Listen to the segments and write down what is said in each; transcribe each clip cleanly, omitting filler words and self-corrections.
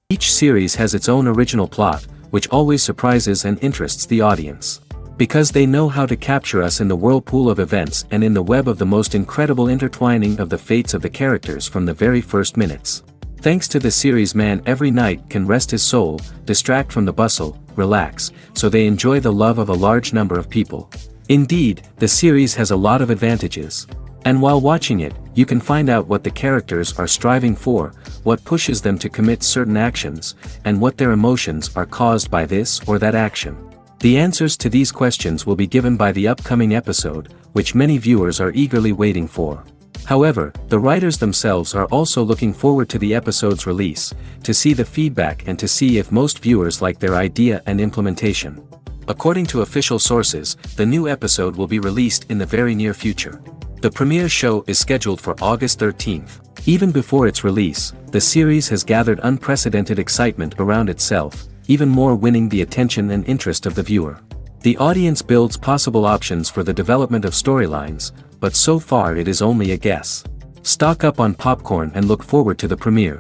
Each series has its own original plot, which always surprises and interests the audience. Because they know how to capture us in the whirlpool of events and in the web of the most incredible intertwining of the fates of the characters from the very first minutes. Thanks to the series, man every night can rest his soul, distract from the bustle, relax, so they enjoy the love of a large number of people. Indeed, the series has a lot of advantages. And while watching it, you can find out what the characters are striving for, what pushes them to commit certain actions, and what their emotions are caused by this or that action. The answers to these questions will be given by the upcoming episode, which many viewers are eagerly waiting for. However, the writers themselves are also looking forward to the episode's release, to see the feedback and to see if most viewers like their idea and implementation. According to official sources, the new episode will be released in the very near future. The premiere show is scheduled for August 13th. Even before its release, the series has gathered unprecedented excitement around itself, even more winning the attention and interest of the viewer. The audience builds possible options for the development of storylines, but so far it is only a guess. Stock up on popcorn and look forward to the premiere.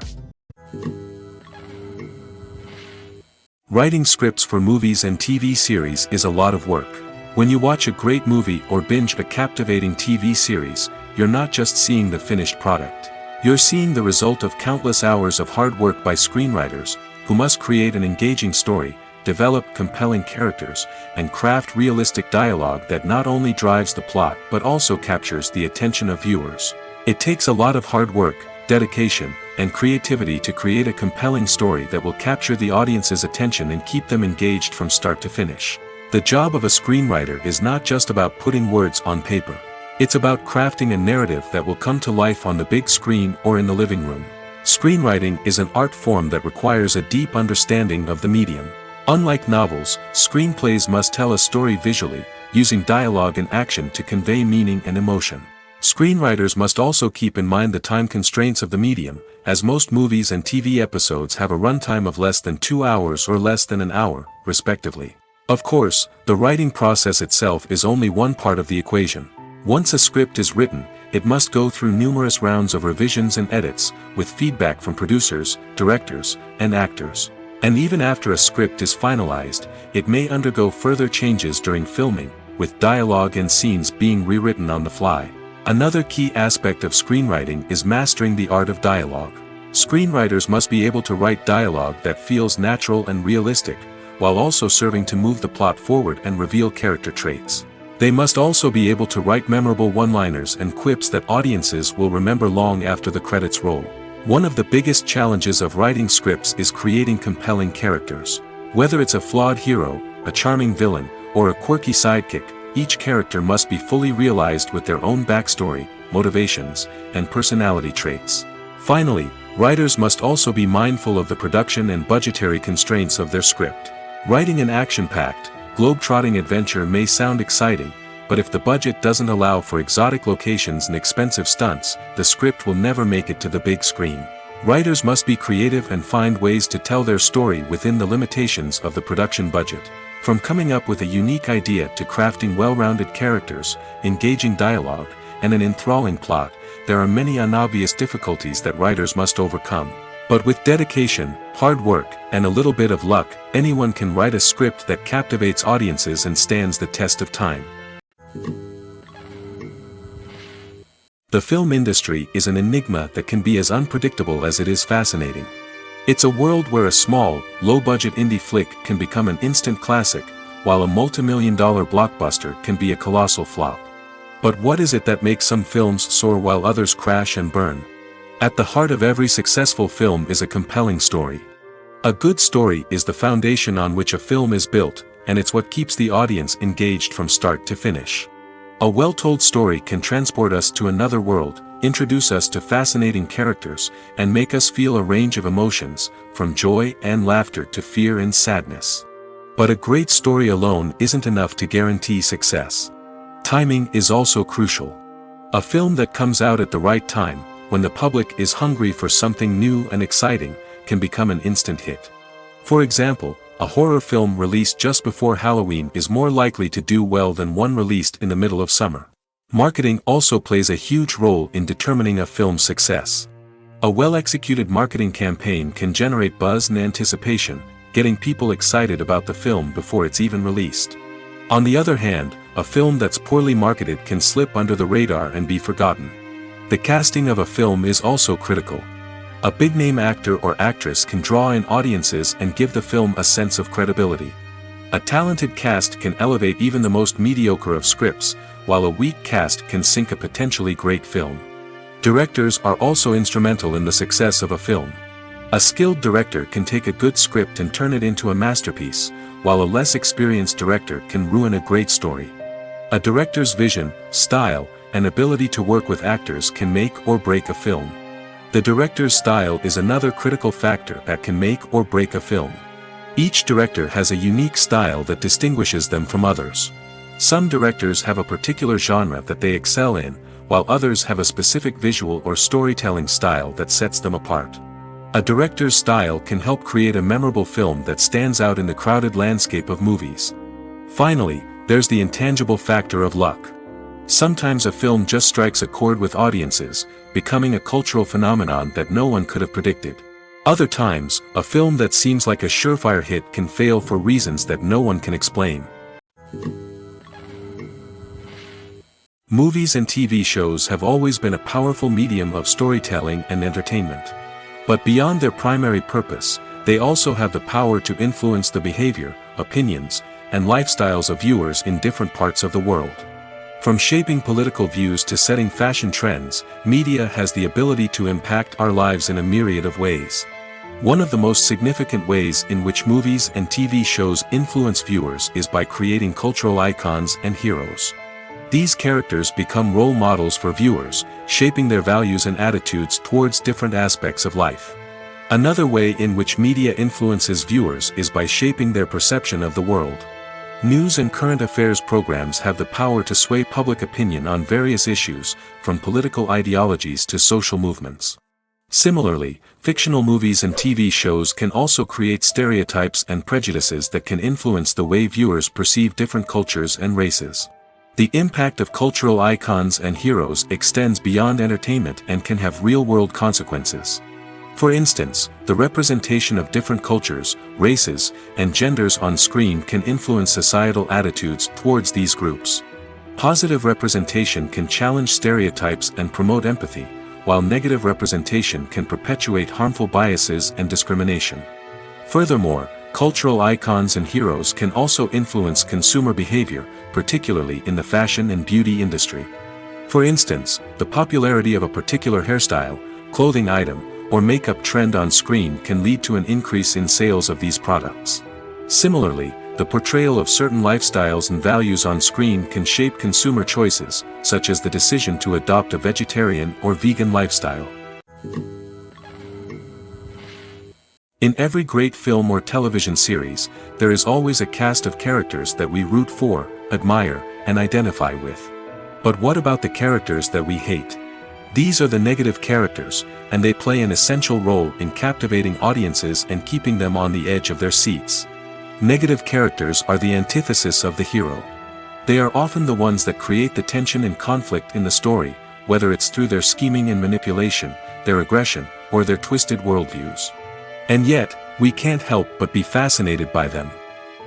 Writing scripts for movies and TV series is a lot of work. When you watch a great movie or binge a captivating TV series, you're not just seeing the finished product. You're seeing the result of countless hours of hard work by screenwriters, who must create an engaging story, develop compelling characters, and craft realistic dialogue that not only drives the plot but also captures the attention of viewers. It takes a lot of hard work, dedication, and creativity to create a compelling story that will capture the audience's attention and keep them engaged from start to finish. The job of a screenwriter is not just about putting words on paper. It's about crafting a narrative that will come to life on the big screen or in the living room. Screenwriting is an art form that requires a deep understanding of the medium. Unlike novels, screenplays must tell a story visually, using dialogue and action to convey meaning and emotion. Screenwriters must also keep in mind the time constraints of the medium, as most movies and TV episodes have a runtime of less than 2 hours or less than an hour, respectively. Of course, the writing process itself is only one part of the equation. Once a script is written, it must go through numerous rounds of revisions and edits, with feedback from producers, directors, and actors. And even after a script is finalized, it may undergo further changes during filming, with dialogue and scenes being rewritten on the fly. Another key aspect of screenwriting is mastering the art of dialogue. Screenwriters must be able to write dialogue that feels natural and realistic, while also serving to move the plot forward and reveal character traits. They must also be able to write memorable one-liners and quips that audiences will remember long after the credits roll. One of the biggest challenges of writing scripts is creating compelling characters. Whether it's a flawed hero, a charming villain, or a quirky sidekick, each character must be fully realized with their own backstory, motivations, and personality traits. Finally, writers must also be mindful of the production and budgetary constraints of their script. Writing an action-packed, globe-trotting adventure may sound exciting, but if the budget doesn't allow for exotic locations and expensive stunts, the script will never make it to the big screen. Writers must be creative and find ways to tell their story within the limitations of the production budget. From coming up with a unique idea to crafting well-rounded characters, engaging dialogue, and an enthralling plot, there are many unobvious difficulties that writers must overcome. But with dedication, hard work, and a little bit of luck, anyone can write a script that captivates audiences and stands the test of time. The film industry is an enigma that can be as unpredictable as it is fascinating. It's a world where a small, low-budget indie flick can become an instant classic, while a multi-million-dollar blockbuster can be a colossal flop. But what is it that makes some films soar while others crash and burn? At the heart of every successful film is a compelling story. A good story is the foundation on which a film is built, and it's what keeps the audience engaged from start to finish. A well-told story can transport us to another world, introduce us to fascinating characters, and make us feel a range of emotions, from joy and laughter to fear and sadness. But a great story alone isn't enough to guarantee success. Timing is also crucial. A film that comes out at the right time, when the public is hungry for something new and exciting, can become an instant hit. For example, a horror film released just before Halloween is more likely to do well than one released in the middle of summer. Marketing also plays a huge role in determining a film's success. A well-executed marketing campaign can generate buzz and anticipation, getting people excited about the film before it's even released. On the other hand, a film that's poorly marketed can slip under the radar and be forgotten. The casting of a film is also critical. A big-name actor or actress can draw in audiences and give the film a sense of credibility. A talented cast can elevate even the most mediocre of scripts, while a weak cast can sink a potentially great film. Directors are also instrumental in the success of a film. A skilled director can take a good script and turn it into a masterpiece, while a less experienced director can ruin a great story. A director's vision, style, and ability to work with actors can make or break a film. The director's style is another critical factor that can make or break a film. Each director has a unique style that distinguishes them from others. Some directors have a particular genre that they excel in, while others have a specific visual or storytelling style that sets them apart. A director's style can help create a memorable film that stands out in the crowded landscape of movies. Finally, there's the intangible factor of luck. Sometimes a film just strikes a chord with audiences, becoming a cultural phenomenon that no one could have predicted. Other times, a film that seems like a surefire hit can fail for reasons that no one can explain. Movies and TV shows have always been a powerful medium of storytelling and entertainment. But beyond their primary purpose, they also have the power to influence the behavior, opinions, and lifestyles of viewers in different parts of the world. From shaping political views to setting fashion trends, media has the ability to impact our lives in a myriad of ways. One of the most significant ways in which movies and TV shows influence viewers is by creating cultural icons and heroes. These characters become role models for viewers, shaping their values and attitudes towards different aspects of life. Another way in which media influences viewers is by shaping their perception of the world. News and current affairs programs have the power to sway public opinion on various issues, from political ideologies to social movements. Similarly, fictional movies and TV shows can also create stereotypes and prejudices that can influence the way viewers perceive different cultures and races. The impact of cultural icons and heroes extends beyond entertainment and can have real-world consequences. For instance, the representation of different cultures, races, and genders on screen can influence societal attitudes towards these groups. Positive representation can challenge stereotypes and promote empathy, while negative representation can perpetuate harmful biases and discrimination. Furthermore, cultural icons and heroes can also influence consumer behavior, particularly in the fashion and beauty industry. For instance, the popularity of a particular hairstyle, clothing item, or makeup trend on screen can lead to an increase in sales of these products. Similarly, the portrayal of certain lifestyles and values on screen can shape consumer choices, such as the decision to adopt a vegetarian or vegan lifestyle. In every great film or television series, there is always a cast of characters that we root for, admire, and identify with. But what about the characters that we hate? These are the negative characters, and they play an essential role in captivating audiences and keeping them on the edge of their seats. Negative characters are the antithesis of the hero. They are often the ones that create the tension and conflict in the story, whether it's through their scheming and manipulation, their aggression, or their twisted worldviews. And yet, we can't help but be fascinated by them.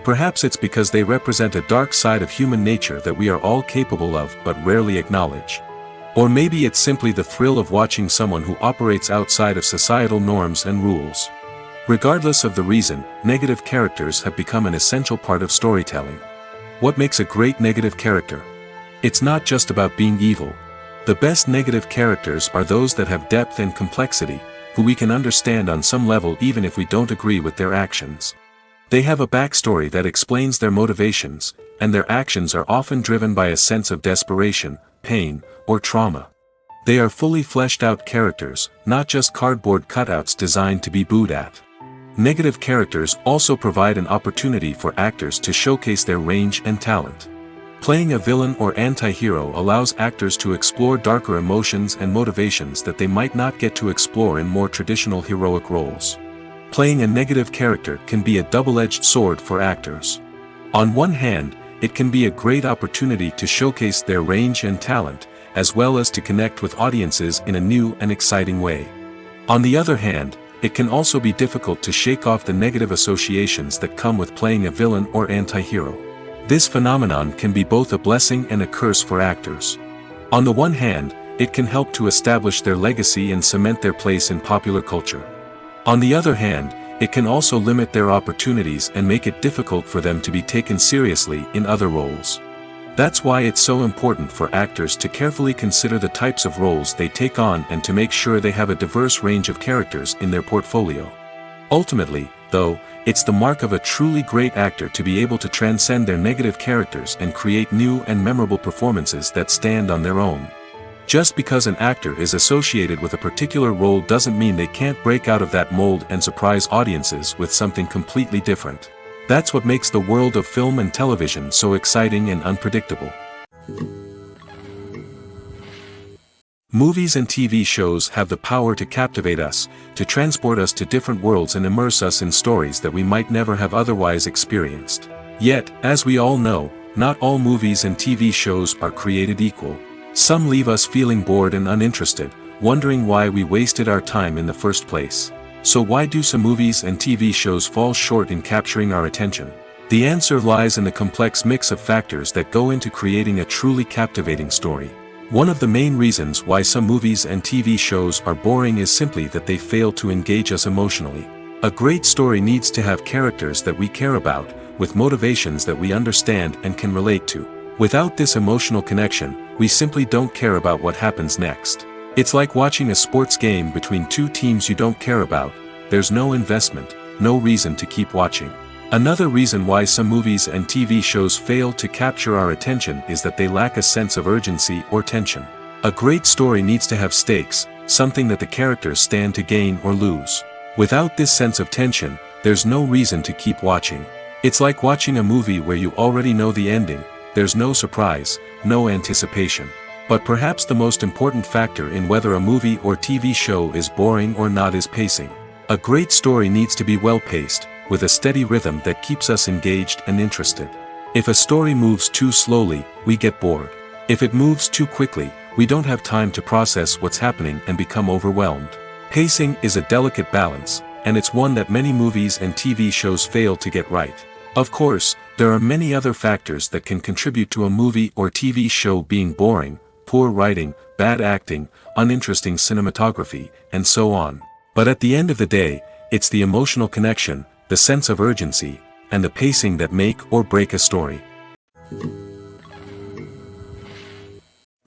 Perhaps it's because they represent a dark side of human nature that we are all capable of but rarely acknowledge. Or maybe it's simply the thrill of watching someone who operates outside of societal norms and rules. Regardless of the reason, negative characters have become an essential part of storytelling. What makes a great negative character? It's not just about being evil. The best negative characters are those that have depth and complexity, who we can understand on some level even if we don't agree with their actions. They have a backstory that explains their motivations, and their actions are often driven by a sense of desperation, pain, or trauma. They are fully fleshed out characters, not just cardboard cutouts designed to be booed at. Negative characters also provide an opportunity for actors to showcase their range and talent. Playing a villain or anti-hero allows actors to explore darker emotions and motivations that they might not get to explore in more traditional heroic roles. Playing a negative character can be a double-edged sword for actors. On one hand, it can be a great opportunity to showcase their range and talent, as well as to connect with audiences in a new and exciting way. On the other hand, it can also be difficult to shake off the negative associations that come with playing a villain or anti-hero. This phenomenon can be both a blessing and a curse for actors. On the one hand, it can help to establish their legacy and cement their place in popular culture. On the other hand, it can also limit their opportunities and make it difficult for them to be taken seriously in other roles. That's why it's so important for actors to carefully consider the types of roles they take on and to make sure they have a diverse range of characters in their portfolio. Ultimately, though, it's the mark of a truly great actor to be able to transcend their negative characters and create new and memorable performances that stand on their own. Just because an actor is associated with a particular role doesn't mean they can't break out of that mold and surprise audiences with something completely different. That's what makes the world of film and television so exciting and unpredictable. Movies and TV shows have the power to captivate us, to transport us to different worlds and immerse us in stories that we might never have otherwise experienced. Yet, as we all know, not all movies and TV shows are created equal. Some leave us feeling bored and uninterested, wondering why we wasted our time in the first place. So why do some movies and TV shows fall short in capturing our attention? The answer lies in the complex mix of factors that go into creating a truly captivating story. One of the main reasons why some movies and TV shows are boring is simply that they fail to engage us emotionally. A great story needs to have characters that we care about, with motivations that we understand and can relate to. Without this emotional connection, we simply don't care about what happens next. It's like watching a sports game between two teams you don't care about. There's no investment, no reason to keep watching. Another reason why some movies and TV shows fail to capture our attention is that they lack a sense of urgency or tension. A great story needs to have stakes, something that the characters stand to gain or lose. Without this sense of tension, there's no reason to keep watching. It's like watching a movie where you already know the ending. There's no surprise, no anticipation. But perhaps the most important factor in whether a movie or TV show is boring or not is pacing. A great story needs to be well-paced, with a steady rhythm that keeps us engaged and interested. If a story moves too slowly, we get bored. If it moves too quickly, we don't have time to process what's happening and become overwhelmed. Pacing is a delicate balance, and it's one that many movies and TV shows fail to get right. Of course, there are many other factors that can contribute to a movie or TV show being boring: poor writing, bad acting, uninteresting cinematography, and so on. But at the end of the day, it's the emotional connection, the sense of urgency, and the pacing that make or break a story.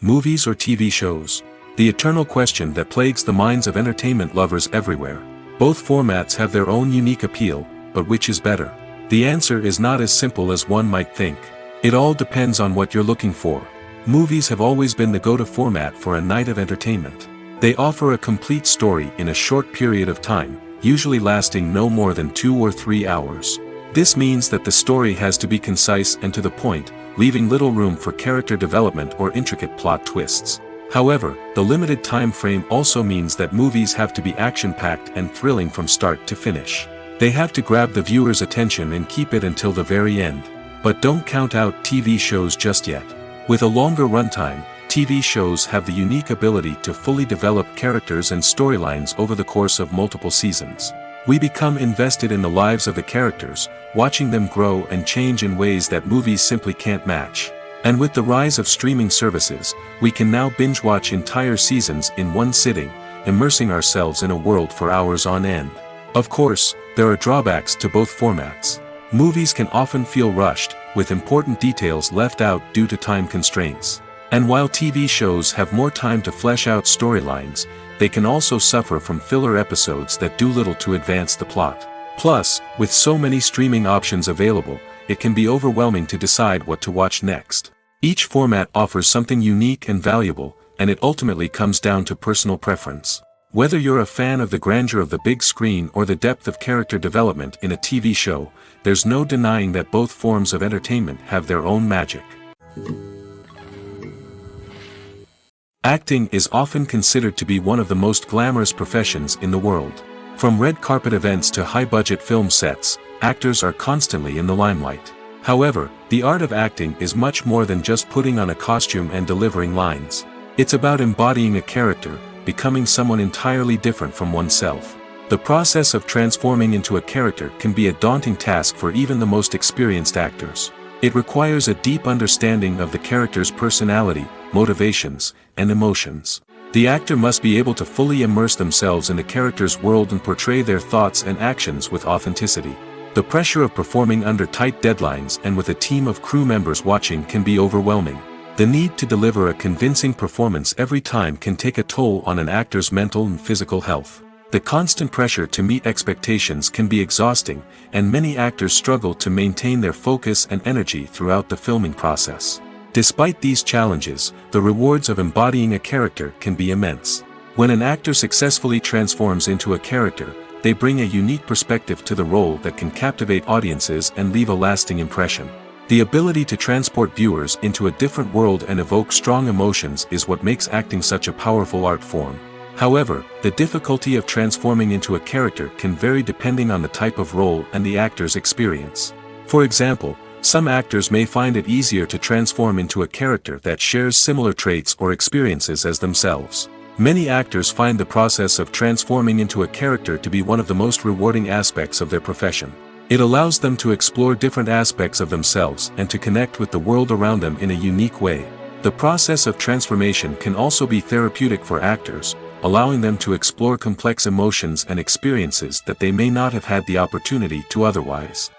Movies or TV shows? The eternal question that plagues the minds of entertainment lovers everywhere. Both formats have their own unique appeal, but which is better? The answer is not as simple as one might think. It all depends on what you're looking for. Movies have always been the go-to format for a night of entertainment. They offer a complete story in a short period of time, usually lasting no more than 2 or 3 hours. This means that the story has to be concise and to the point, leaving little room for character development or intricate plot twists. However, the limited time frame also means that movies have to be action-packed and thrilling from start to finish. They have to grab the viewer's attention and keep it until the very end. But don't count out TV shows just yet. With a longer runtime, TV shows have the unique ability to fully develop characters and storylines over the course of multiple seasons. We become invested in the lives of the characters, watching them grow and change in ways that movies simply can't match. And with the rise of streaming services, we can now binge-watch entire seasons in one sitting, immersing ourselves in a world for hours on end. Of course, there are drawbacks to both formats. Movies can often feel rushed, with important details left out due to time constraints. And while TV shows have more time to flesh out storylines, they can also suffer from filler episodes that do little to advance the plot. Plus, with so many streaming options available, it can be overwhelming to decide what to watch next. Each format offers something unique and valuable, and it ultimately comes down to personal preference. Whether you're a fan of the grandeur of the big screen or the depth of character development in a TV show, there's no denying that both forms of entertainment have their own magic. Acting is often considered to be one of the most glamorous professions in the world. From red carpet events to high-budget film sets, actors are constantly in the limelight. However, the art of acting is much more than just putting on a costume and delivering lines. It's about embodying a character, becoming someone entirely different from oneself. The process of transforming into a character can be a daunting task for even the most experienced actors. It requires a deep understanding of the character's personality, motivations, and emotions. The actor must be able to fully immerse themselves in the character's world and portray their thoughts and actions with authenticity. The pressure of performing under tight deadlines and with a team of crew members watching can be overwhelming. The need to deliver a convincing performance every time can take a toll on an actor's mental and physical health. The constant pressure to meet expectations can be exhausting, and many actors struggle to maintain their focus and energy throughout the filming process. Despite these challenges, the rewards of embodying a character can be immense. When an actor successfully transforms into a character, they bring a unique perspective to the role that can captivate audiences and leave a lasting impression. The ability to transport viewers into a different world and evoke strong emotions is what makes acting such a powerful art form. However, the difficulty of transforming into a character can vary depending on the type of role and the actor's experience. For example, some actors may find it easier to transform into a character that shares similar traits or experiences as themselves. Many actors find the process of transforming into a character to be one of the most rewarding aspects of their profession. It allows them to explore different aspects of themselves and to connect with the world around them in a unique way. The process of transformation can also be therapeutic for actors, allowing them to explore complex emotions and experiences that they may not have had the opportunity to otherwise.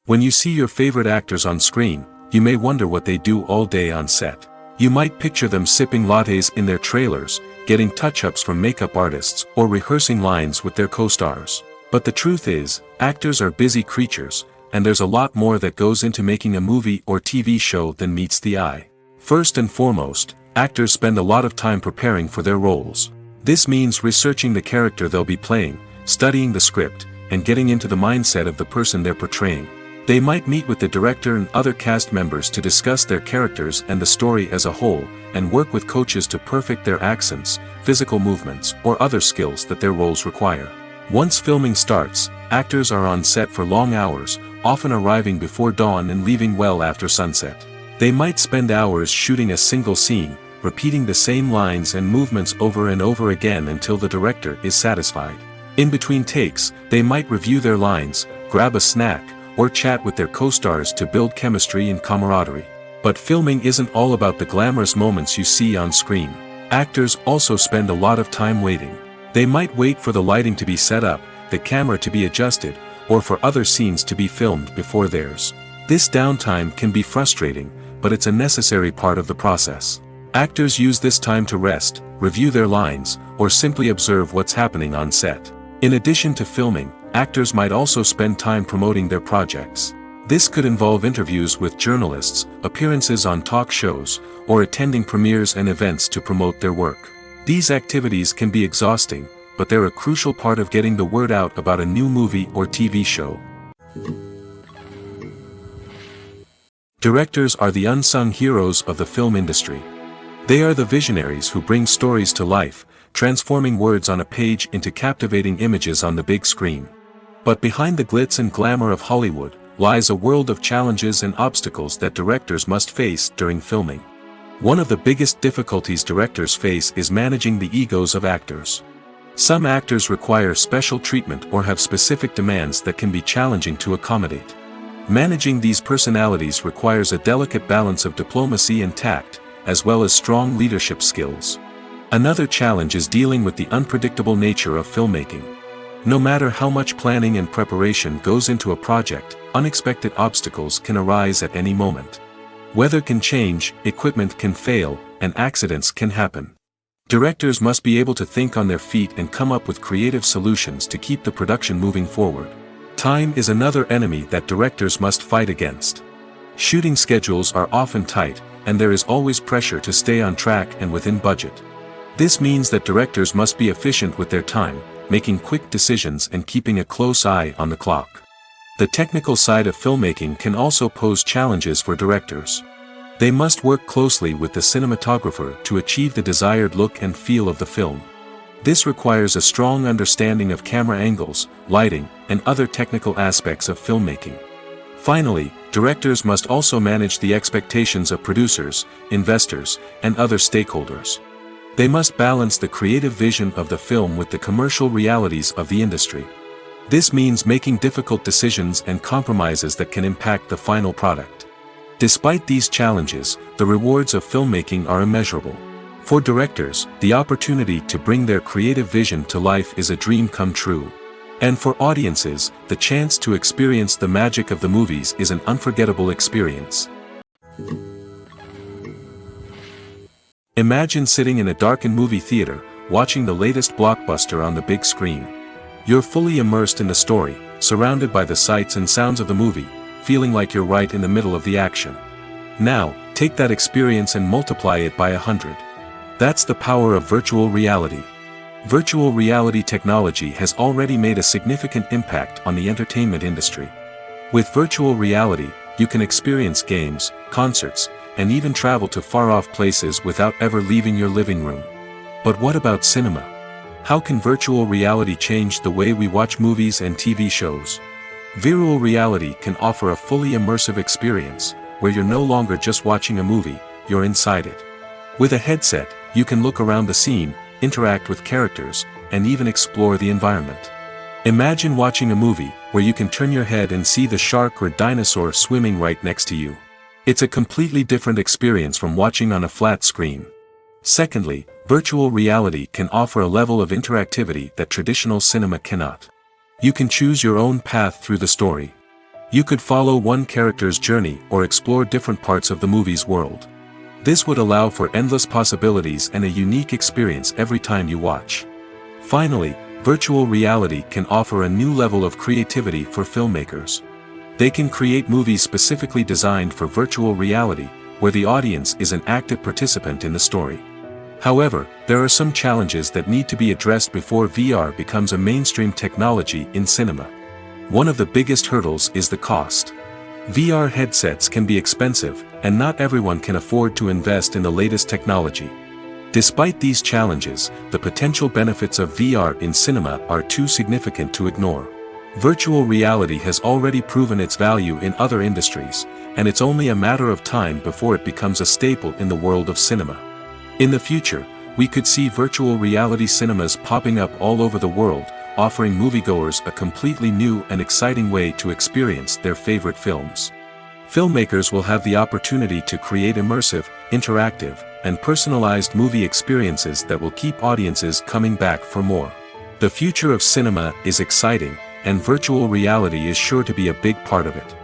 When you see your favorite actors on screen, you may wonder what they do all day on set. You might picture them sipping lattes in their trailers, getting touch-ups from makeup artists, or rehearsing lines with their co-stars. But the truth is, actors are busy creatures, and there's a lot more that goes into making a movie or TV show than meets the eye. First and foremost, actors spend a lot of time preparing for their roles. This means researching the character they'll be playing, studying the script, and getting into the mindset of the person they're portraying. They might meet with the director and other cast members to discuss their characters and the story as a whole, and work with coaches to perfect their accents, physical movements, or other skills that their roles require. Once filming starts, actors are on set for long hours, often arriving before dawn and leaving well after sunset. They might spend hours shooting a single scene, repeating the same lines and movements over and over again until the director is satisfied. In between takes, they might review their lines, grab a snack, or chat with their co-stars to build chemistry and camaraderie. But filming isn't all about the glamorous moments you see on screen. Actors also spend a lot of time waiting. They might wait for the lighting to be set up, the camera to be adjusted, or for other scenes to be filmed before theirs. This downtime can be frustrating, but it's a necessary part of the process. Actors use this time to rest, review their lines, or simply observe what's happening on set. In addition to filming, actors might also spend time promoting their projects. This could involve interviews with journalists, appearances on talk shows, or attending premieres and events to promote their work. These activities can be exhausting, but they're a crucial part of getting the word out about a new movie or TV show. Directors are the unsung heroes of the film industry. They are the visionaries who bring stories to life, transforming words on a page into captivating images on the big screen. But behind the glitz and glamour of Hollywood, lies a world of challenges and obstacles that directors must face during filming. One of the biggest difficulties directors face is managing the egos of actors. Some actors require special treatment or have specific demands that can be challenging to accommodate. Managing these personalities requires a delicate balance of diplomacy and tact, as well as strong leadership skills. Another challenge is dealing with the unpredictable nature of filmmaking. No matter how much planning and preparation goes into a project, unexpected obstacles can arise at any moment. Weather can change, equipment can fail, and accidents can happen. Directors must be able to think on their feet and come up with creative solutions to keep the production moving forward. Time is another enemy that directors must fight against. Shooting schedules are often tight, and there is always pressure to stay on track and within budget. This means that directors must be efficient with their time, making quick decisions and keeping a close eye on the clock. The technical side of filmmaking can also pose challenges for directors. They must work closely with the cinematographer to achieve the desired look and feel of the film. This requires a strong understanding of camera angles, lighting, and other technical aspects of filmmaking. Finally, directors must also manage the expectations of producers, investors, and other stakeholders. They must balance the creative vision of the film with the commercial realities of the industry. This means making difficult decisions and compromises that can impact the final product. Despite these challenges, the rewards of filmmaking are immeasurable. For directors, the opportunity to bring their creative vision to life is a dream come true. And for audiences, the chance to experience the magic of the movies is an unforgettable experience. Imagine sitting in a darkened movie theater, watching the latest blockbuster on the big screen. You're fully immersed in the story, surrounded by the sights and sounds of the movie, feeling like you're right in the middle of the action. Now, take that experience and multiply it by 100. That's the power of virtual reality. Virtual reality technology has already made a significant impact on the entertainment industry. With virtual reality, you can experience games, concerts, and even travel to far-off places without ever leaving your living room. But what about cinema? How can virtual reality change the way we watch movies and TV shows? Virtual reality can offer a fully immersive experience, where you're no longer just watching a movie, you're inside it. With a headset, you can look around the scene, interact with characters, and even explore the environment. Imagine watching a movie where you can turn your head and see the shark or dinosaur swimming right next to you. It's a completely different experience from watching on a flat screen. Secondly, virtual reality can offer a level of interactivity that traditional cinema cannot. You can choose your own path through the story. You could follow one character's journey or explore different parts of the movie's world. This would allow for endless possibilities and a unique experience every time you watch. Finally, virtual reality can offer a new level of creativity for filmmakers. They can create movies specifically designed for virtual reality, where the audience is an active participant in the story. However, there are some challenges that need to be addressed before VR becomes a mainstream technology in cinema. One of the biggest hurdles is the cost. VR headsets can be expensive, and not everyone can afford to invest in the latest technology. Despite these challenges, the potential benefits of VR in cinema are too significant to ignore. Virtual reality has already proven its value in other industries, and it's only a matter of time before it becomes a staple in the world of cinema. In the future, we could see virtual reality cinemas popping up all over the world, offering moviegoers a completely new and exciting way to experience their favorite films. Filmmakers will have the opportunity to create immersive, interactive, and personalized movie experiences that will keep audiences coming back for more. The future of cinema is exciting, and virtual reality is sure to be a big part of it.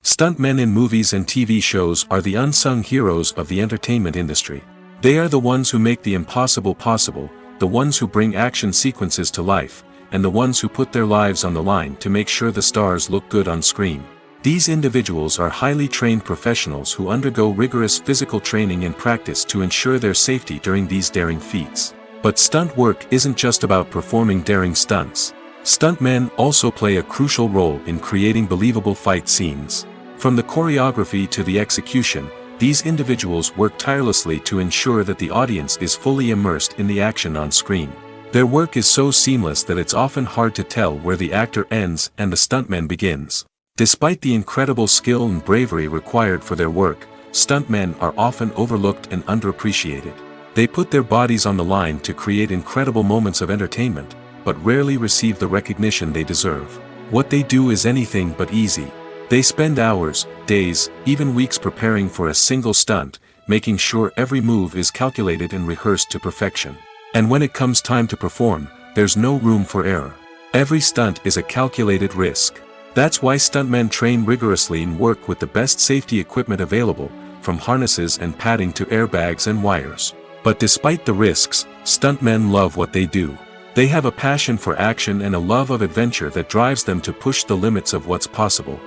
Stuntmen in movies and TV shows are the unsung heroes of the entertainment industry. They are the ones who make the impossible possible, the ones who bring action sequences to life, and the ones who put their lives on the line to make sure the stars look good on screen. These individuals are highly trained professionals who undergo rigorous physical training and practice to ensure their safety during these daring feats. But stunt work isn't just about performing daring stunts. Stuntmen also play a crucial role in creating believable fight scenes. From the choreography to the execution, these individuals work tirelessly to ensure that the audience is fully immersed in the action on screen. Their work is so seamless that it's often hard to tell where the actor ends and the stuntman begins. Despite the incredible skill and bravery required for their work, stuntmen are often overlooked and underappreciated. They put their bodies on the line to create incredible moments of entertainment, but rarely receive the recognition they deserve. What they do is anything but easy. They spend hours, days, even weeks preparing for a single stunt, making sure every move is calculated and rehearsed to perfection. And when it comes time to perform, there's no room for error. Every stunt is a calculated risk. That's why stuntmen train rigorously and work with the best safety equipment available, from harnesses and padding to airbags and wires. But despite the risks, stuntmen love what they do. They have a passion for action and a love of adventure that drives them to push the limits of what's possible.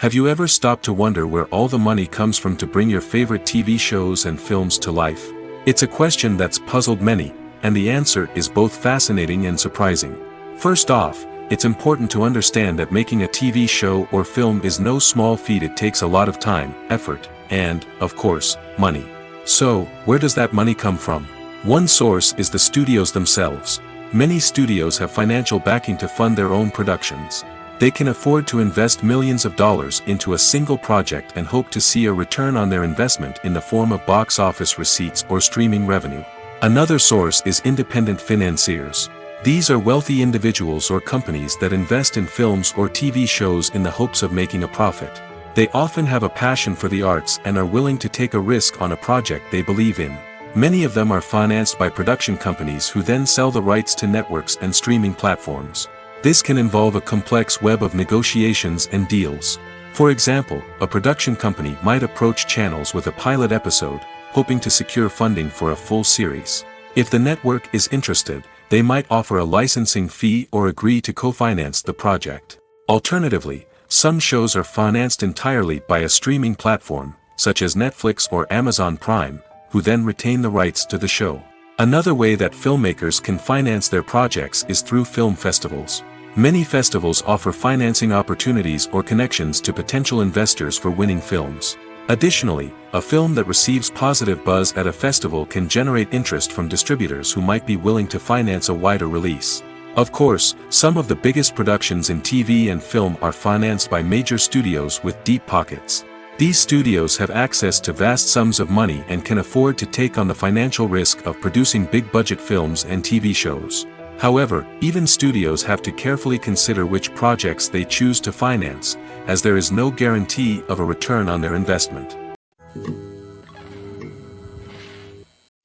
Have you ever stopped to wonder where all the money comes from to bring your favorite TV shows and films to life? It's a question that's puzzled many, and the answer is both fascinating and surprising. First off, it's important to understand that making a TV show or film is no small feat. It takes a lot of time, effort, and, of course, money. So, where does that money come from? One source is the studios themselves. Many studios have financial backing to fund their own productions. They can afford to invest millions of dollars into a single project and hope to see a return on their investment in the form of box office receipts or streaming revenue. Another source is independent financiers. These are wealthy individuals or companies that invest in films or TV shows in the hopes of making a profit. They often have a passion for the arts and are willing to take a risk on a project they believe in. Many of them are financed by production companies who then sell the rights to networks and streaming platforms. This can involve a complex web of negotiations and deals. For example, a production company might approach channels with a pilot episode, hoping to secure funding for a full series. If the network is interested, they might offer a licensing fee or agree to co-finance the project. Alternatively, some shows are financed entirely by a streaming platform, such as Netflix or Amazon Prime, who then retain the rights to the show. Another way that filmmakers can finance their projects is through film festivals. Many festivals offer financing opportunities or connections to potential investors for winning films. Additionally, a film that receives positive buzz at a festival can generate interest from distributors who might be willing to finance a wider release. Of course, some of the biggest productions in TV and film are financed by major studios with deep pockets. These studios have access to vast sums of money and can afford to take on the financial risk of producing big-budget films and TV shows. However, even studios have to carefully consider which projects they choose to finance, as there is no guarantee of a return on their investment.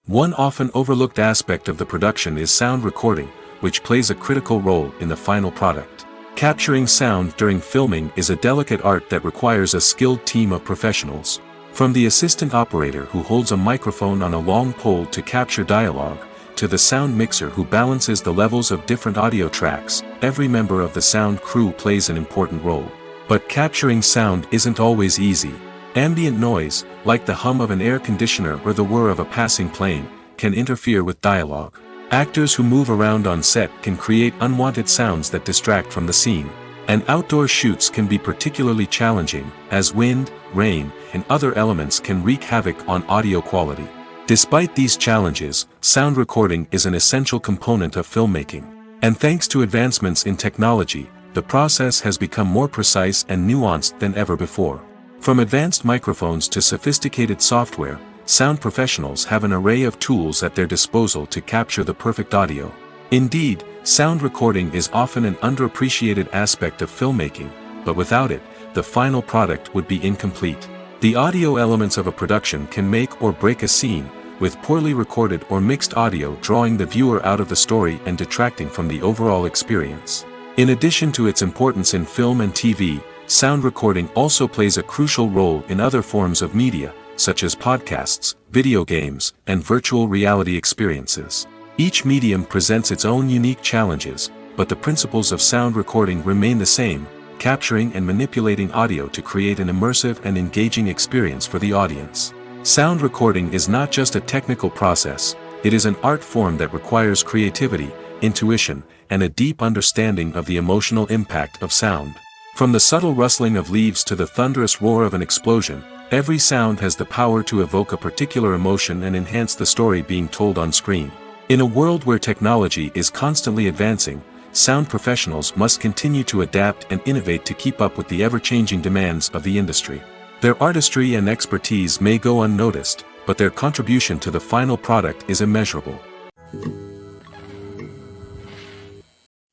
One often overlooked aspect of the production is sound recording, which plays a critical role in the final product. Capturing sound during filming is a delicate art that requires a skilled team of professionals. From the assistant operator who holds a microphone on a long pole to capture dialogue, to the sound mixer who balances the levels of different audio tracks, every member of the sound crew plays an important role. But capturing sound isn't always easy. Ambient noise, like the hum of an air conditioner or the whir of a passing plane, can interfere with dialogue. Actors who move around on set can create unwanted sounds that distract from the scene. And outdoor shoots can be particularly challenging, as wind, rain, and other elements can wreak havoc on audio quality. Despite these challenges, sound recording is an essential component of filmmaking. And thanks to advancements in technology, the process has become more precise and nuanced than ever before. From advanced microphones to sophisticated software, sound professionals have an array of tools at their disposal to capture the perfect audio. Indeed, sound recording is often an underappreciated aspect of filmmaking, but without it, the final product would be incomplete. The audio elements of a production can make or break a scene, with poorly recorded or mixed audio drawing the viewer out of the story and detracting from the overall experience. In addition to its importance in film and TV, sound recording also plays a crucial role in other forms of media, such as podcasts, video games, and virtual reality experiences. Each medium presents its own unique challenges, but the principles of sound recording remain the same, capturing and manipulating audio to create an immersive and engaging experience for the audience. Sound recording is not just a technical process, it is an art form that requires creativity, intuition, and a deep understanding of the emotional impact of sound. From the subtle rustling of leaves to the thunderous roar of an explosion, every sound has the power to evoke a particular emotion and enhance the story being told on screen. In a world where technology is constantly advancing, sound professionals must continue to adapt and innovate to keep up with the ever-changing demands of the industry. Their artistry and expertise may go unnoticed, but their contribution to the final product is immeasurable.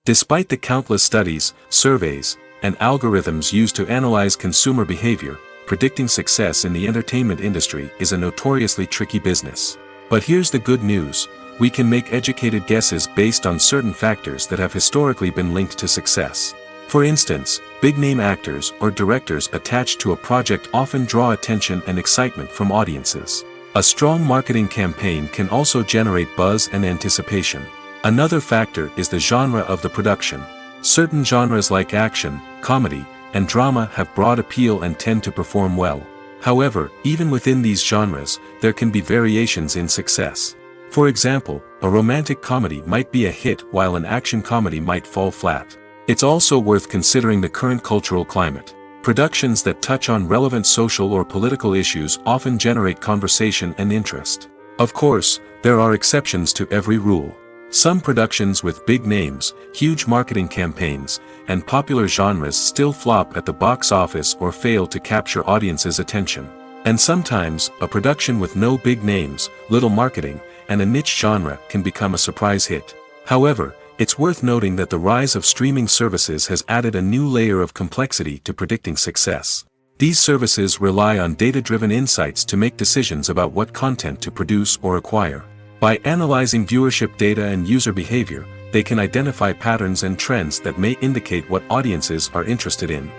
Despite the countless studies, surveys, and algorithms used to analyze consumer behavior, predicting success in the entertainment industry is a notoriously tricky business. But here's the good news: we can make educated guesses based on certain factors that have historically been linked to success. For instance, big-name actors or directors attached to a project often draw attention and excitement from audiences. A strong marketing campaign can also generate buzz and anticipation. Another factor is the genre of the production. Certain genres like action, comedy, and drama have broad appeal and tend to perform well. However, even within these genres, there can be variations in success. For example, a romantic comedy might be a hit while an action comedy might fall flat. It's also worth considering the current cultural climate. Productions that touch on relevant social or political issues often generate conversation and interest. Of course, there are exceptions to every rule. Some productions with big names, huge marketing campaigns, and popular genres still flop at the box office or fail to capture audiences' attention. And sometimes, a production with no big names, little marketing, and a niche genre can become a surprise hit. However, it's worth noting that the rise of streaming services has added a new layer of complexity to predicting success. These services rely on data-driven insights to make decisions about what content to produce or acquire. By analyzing viewership data and user behavior, they can identify patterns and trends that may indicate what audiences are interested in.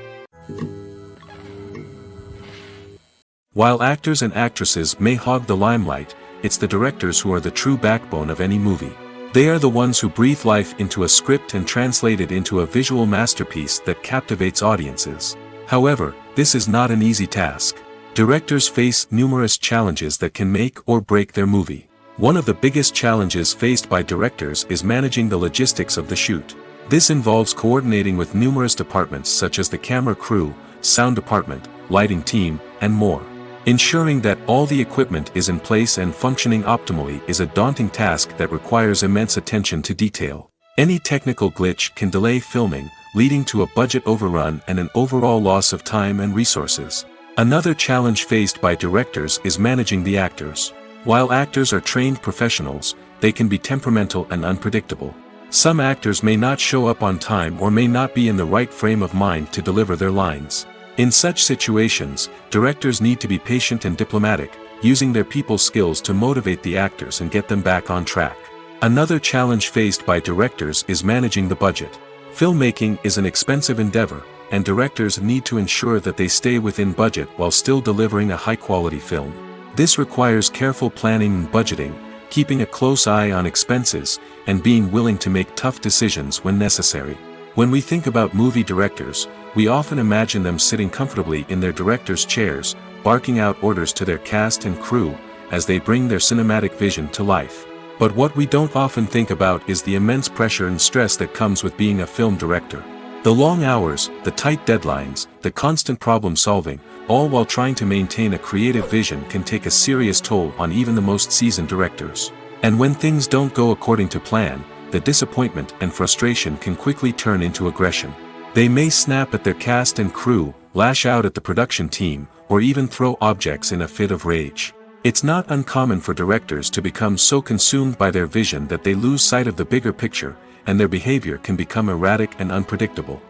While actors and actresses may hog the limelight, it's the directors who are the true backbone of any movie. They are the ones who breathe life into a script and translate it into a visual masterpiece that captivates audiences. However, this is not an easy task. Directors face numerous challenges that can make or break their movie. One of the biggest challenges faced by directors is managing the logistics of the shoot. This involves coordinating with numerous departments such as the camera crew, sound department, lighting team, and more. Ensuring that all the equipment is in place and functioning optimally is a daunting task that requires immense attention to detail. Any technical glitch can delay filming, leading to a budget overrun and an overall loss of time and resources. Another challenge faced by directors is managing the actors. While actors are trained professionals, they can be temperamental and unpredictable. Some actors may not show up on time or may not be in the right frame of mind to deliver their lines. In such situations, directors need to be patient and diplomatic, using their people skills to motivate the actors and get them back on track. Another challenge faced by directors is managing the budget. Filmmaking is an expensive endeavor, and directors need to ensure that they stay within budget while still delivering a high-quality film. This requires careful planning and budgeting, keeping a close eye on expenses, and being willing to make tough decisions when necessary. When we think about movie directors, we often imagine them sitting comfortably in their director's chairs, barking out orders to their cast and crew, as they bring their cinematic vision to life. But what we don't often think about is the immense pressure and stress that comes with being a film director. The long hours, the tight deadlines, the constant problem solving, all while trying to maintain a creative vision can take a serious toll on even the most seasoned directors. And when things don't go according to plan, the disappointment and frustration can quickly turn into aggression. They may snap at their cast and crew, lash out at the production team, or even throw objects in a fit of rage. It's not uncommon for directors to become so consumed by their vision that they lose sight of the bigger picture, and their behavior can become erratic and unpredictable.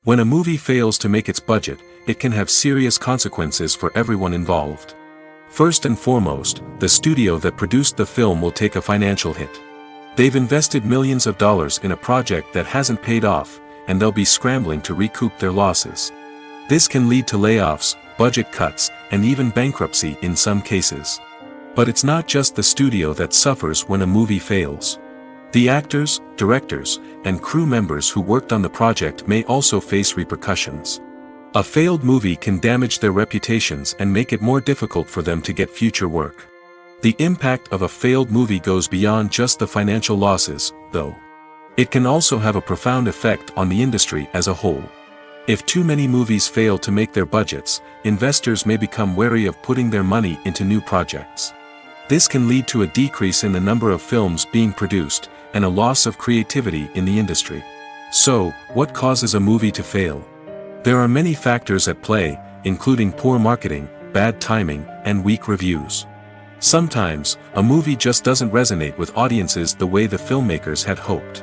When a movie fails to make its budget, it can have serious consequences for everyone involved. First and foremost, the studio that produced the film will take a financial hit. They've invested millions of dollars in a project that hasn't paid off, and they'll be scrambling to recoup their losses. This can lead to layoffs, budget cuts, and even bankruptcy in some cases. But it's not just the studio that suffers when a movie fails. The actors, directors, and crew members who worked on the project may also face repercussions. A failed movie can damage their reputations and make it more difficult for them to get future work. The impact of a failed movie goes beyond just the financial losses, though. It can also have a profound effect on the industry as a whole. If too many movies fail to make their budgets, investors may become wary of putting their money into new projects. This can lead to a decrease in the number of films being produced, and a loss of creativity in the industry. So, what causes a movie to fail? There are many factors at play, including poor marketing, bad timing, and weak reviews. Sometimes, a movie just doesn't resonate with audiences the way the filmmakers had hoped.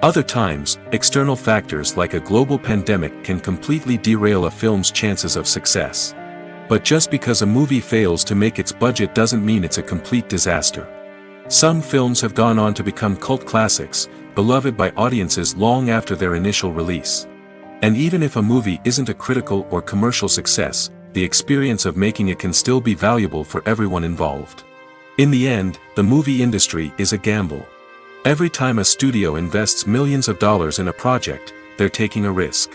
Other times, external factors like a global pandemic can completely derail a film's chances of success. But just because a movie fails to make its budget doesn't mean it's a complete disaster. Some films have gone on to become cult classics, beloved by audiences long after their initial release. And even if a movie isn't a critical or commercial success, the experience of making it can still be valuable for everyone involved. In the end, the movie industry is a gamble. Every time a studio invests millions of dollars in a project, they're taking a risk.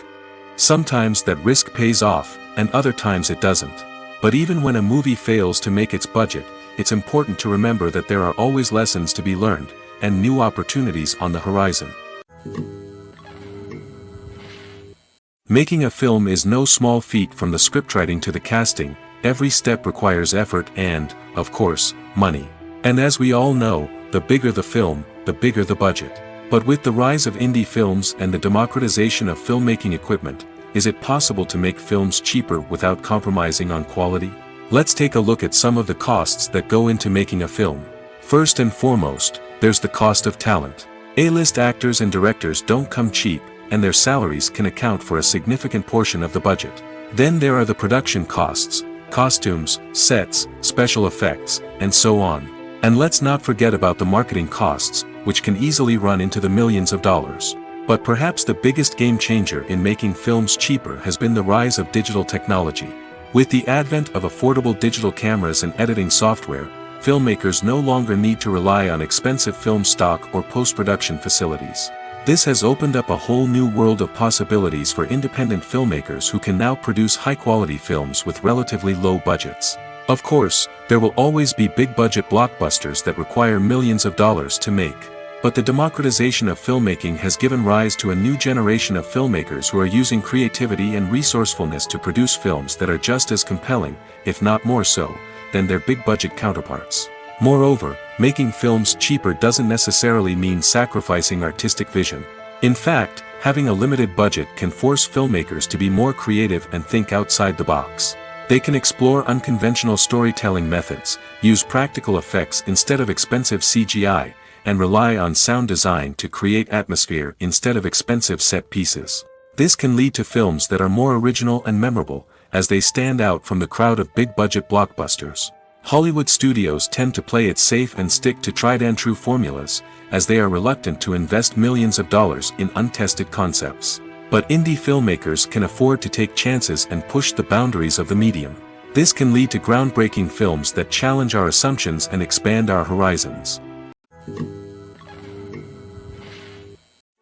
Sometimes that risk pays off, and other times it doesn't. But even when a movie fails to make its budget, it's important to remember that there are always lessons to be learned, and new opportunities on the horizon. Making a film is no small feat. From the scriptwriting to the casting, every step requires effort and, of course, money. And as we all know, the bigger the film, the bigger the budget. But with the rise of indie films and the democratization of filmmaking equipment, is it possible to make films cheaper without compromising on quality? Let's take a look at some of the costs that go into making a film. First and foremost, there's the cost of talent. A-list actors and directors don't come cheap, and their salaries can account for a significant portion of the budget. Then there are the production costs, costumes, sets, special effects, and so on. And let's not forget about the marketing costs, which can easily run into the millions of dollars. But perhaps the biggest game changer in making films cheaper has been the rise of digital technology. With the advent of affordable digital cameras and editing software, filmmakers no longer need to rely on expensive film stock or post-production facilities. This has opened up a whole new world of possibilities for independent filmmakers who can now produce high-quality films with relatively low budgets. Of course, there will always be big-budget blockbusters that require millions of dollars to make. But the democratization of filmmaking has given rise to a new generation of filmmakers who are using creativity and resourcefulness to produce films that are just as compelling, if not more so, than their big-budget counterparts. Moreover, making films cheaper doesn't necessarily mean sacrificing artistic vision. In fact, having a limited budget can force filmmakers to be more creative and think outside the box. They can explore unconventional storytelling methods, use practical effects instead of expensive CGI, and rely on sound design to create atmosphere instead of expensive set pieces. This can lead to films that are more original and memorable, as they stand out from the crowd of big-budget blockbusters. Hollywood studios tend to play it safe and stick to tried-and-true formulas, as they are reluctant to invest millions of dollars in untested concepts. But indie filmmakers can afford to take chances and push the boundaries of the medium. This can lead to groundbreaking films that challenge our assumptions and expand our horizons.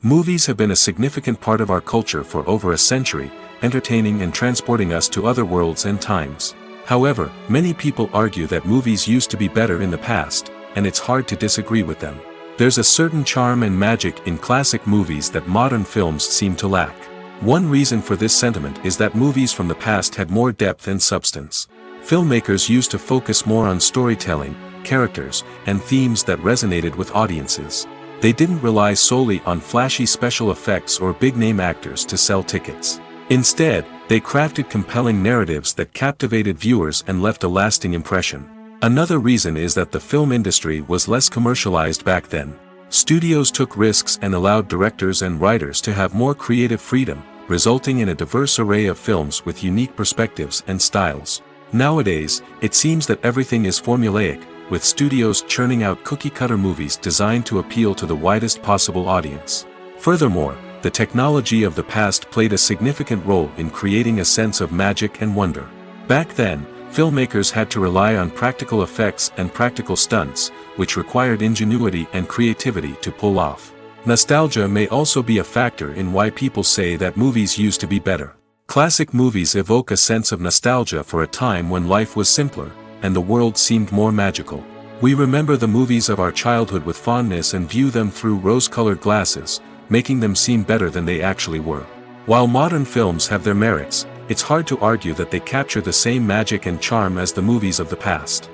Movies have been a significant part of our culture for over a century, entertaining and transporting us to other worlds and times. However, many people argue that movies used to be better in the past, and it's hard to disagree with them. There's a certain charm and magic in classic movies that modern films seem to lack. One reason for this sentiment is that movies from the past had more depth and substance. Filmmakers used to focus more on storytelling, characters, and themes that resonated with audiences. They didn't rely solely on flashy special effects or big-name actors to sell tickets. Instead, they crafted compelling narratives that captivated viewers and left a lasting impression. Another reason is that the film industry was less commercialized back then. Studios took risks and allowed directors and writers to have more creative freedom, resulting in a diverse array of films with unique perspectives and styles. Nowadays, it seems that everything is formulaic, with studios churning out cookie-cutter movies designed to appeal to the widest possible audience. Furthermore, the technology of the past played a significant role in creating a sense of magic and wonder. Back then, filmmakers had to rely on practical effects and practical stunts, which required ingenuity and creativity to pull off. Nostalgia may also be a factor in why people say that movies used to be better. Classic movies evoke a sense of nostalgia for a time when life was simpler, and the world seemed more magical. We remember the movies of our childhood with fondness and view them through rose-colored glasses, making them seem better than they actually were. While modern films have their merits, it's hard to argue that they capture the same magic and charm as the movies of the past.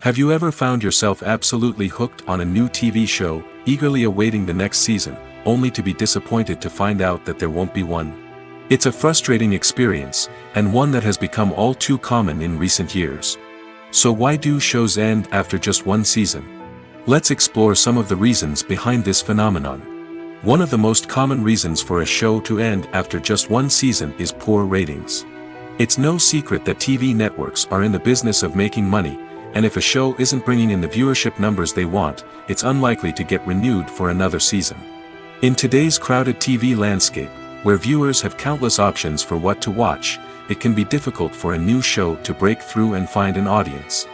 Have you ever found yourself absolutely hooked on a new TV show, eagerly awaiting the next season, only to be disappointed to find out that there won't be one? It's a frustrating experience, and one that has become all too common in recent years. So why do shows end after just one season? Let's explore some of the reasons behind this phenomenon. One of the most common reasons for a show to end after just one season is poor ratings. It's no secret that TV networks are in the business of making money, and if a show isn't bringing in the viewership numbers they want, it's unlikely to get renewed for another season. In today's crowded TV landscape, where viewers have countless options for what to watch, it can be difficult for a new show to break through and find an audience.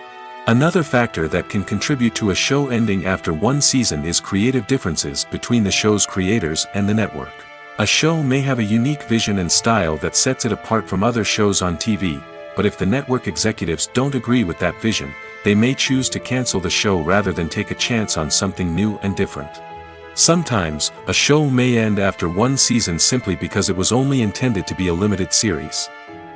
Another factor that can contribute to a show ending after one season is creative differences between the show's creators and the network. A show may have a unique vision and style that sets it apart from other shows on TV, but if the network executives don't agree with that vision, they may choose to cancel the show rather than take a chance on something new and different. Sometimes, a show may end after one season simply because it was only intended to be a limited series.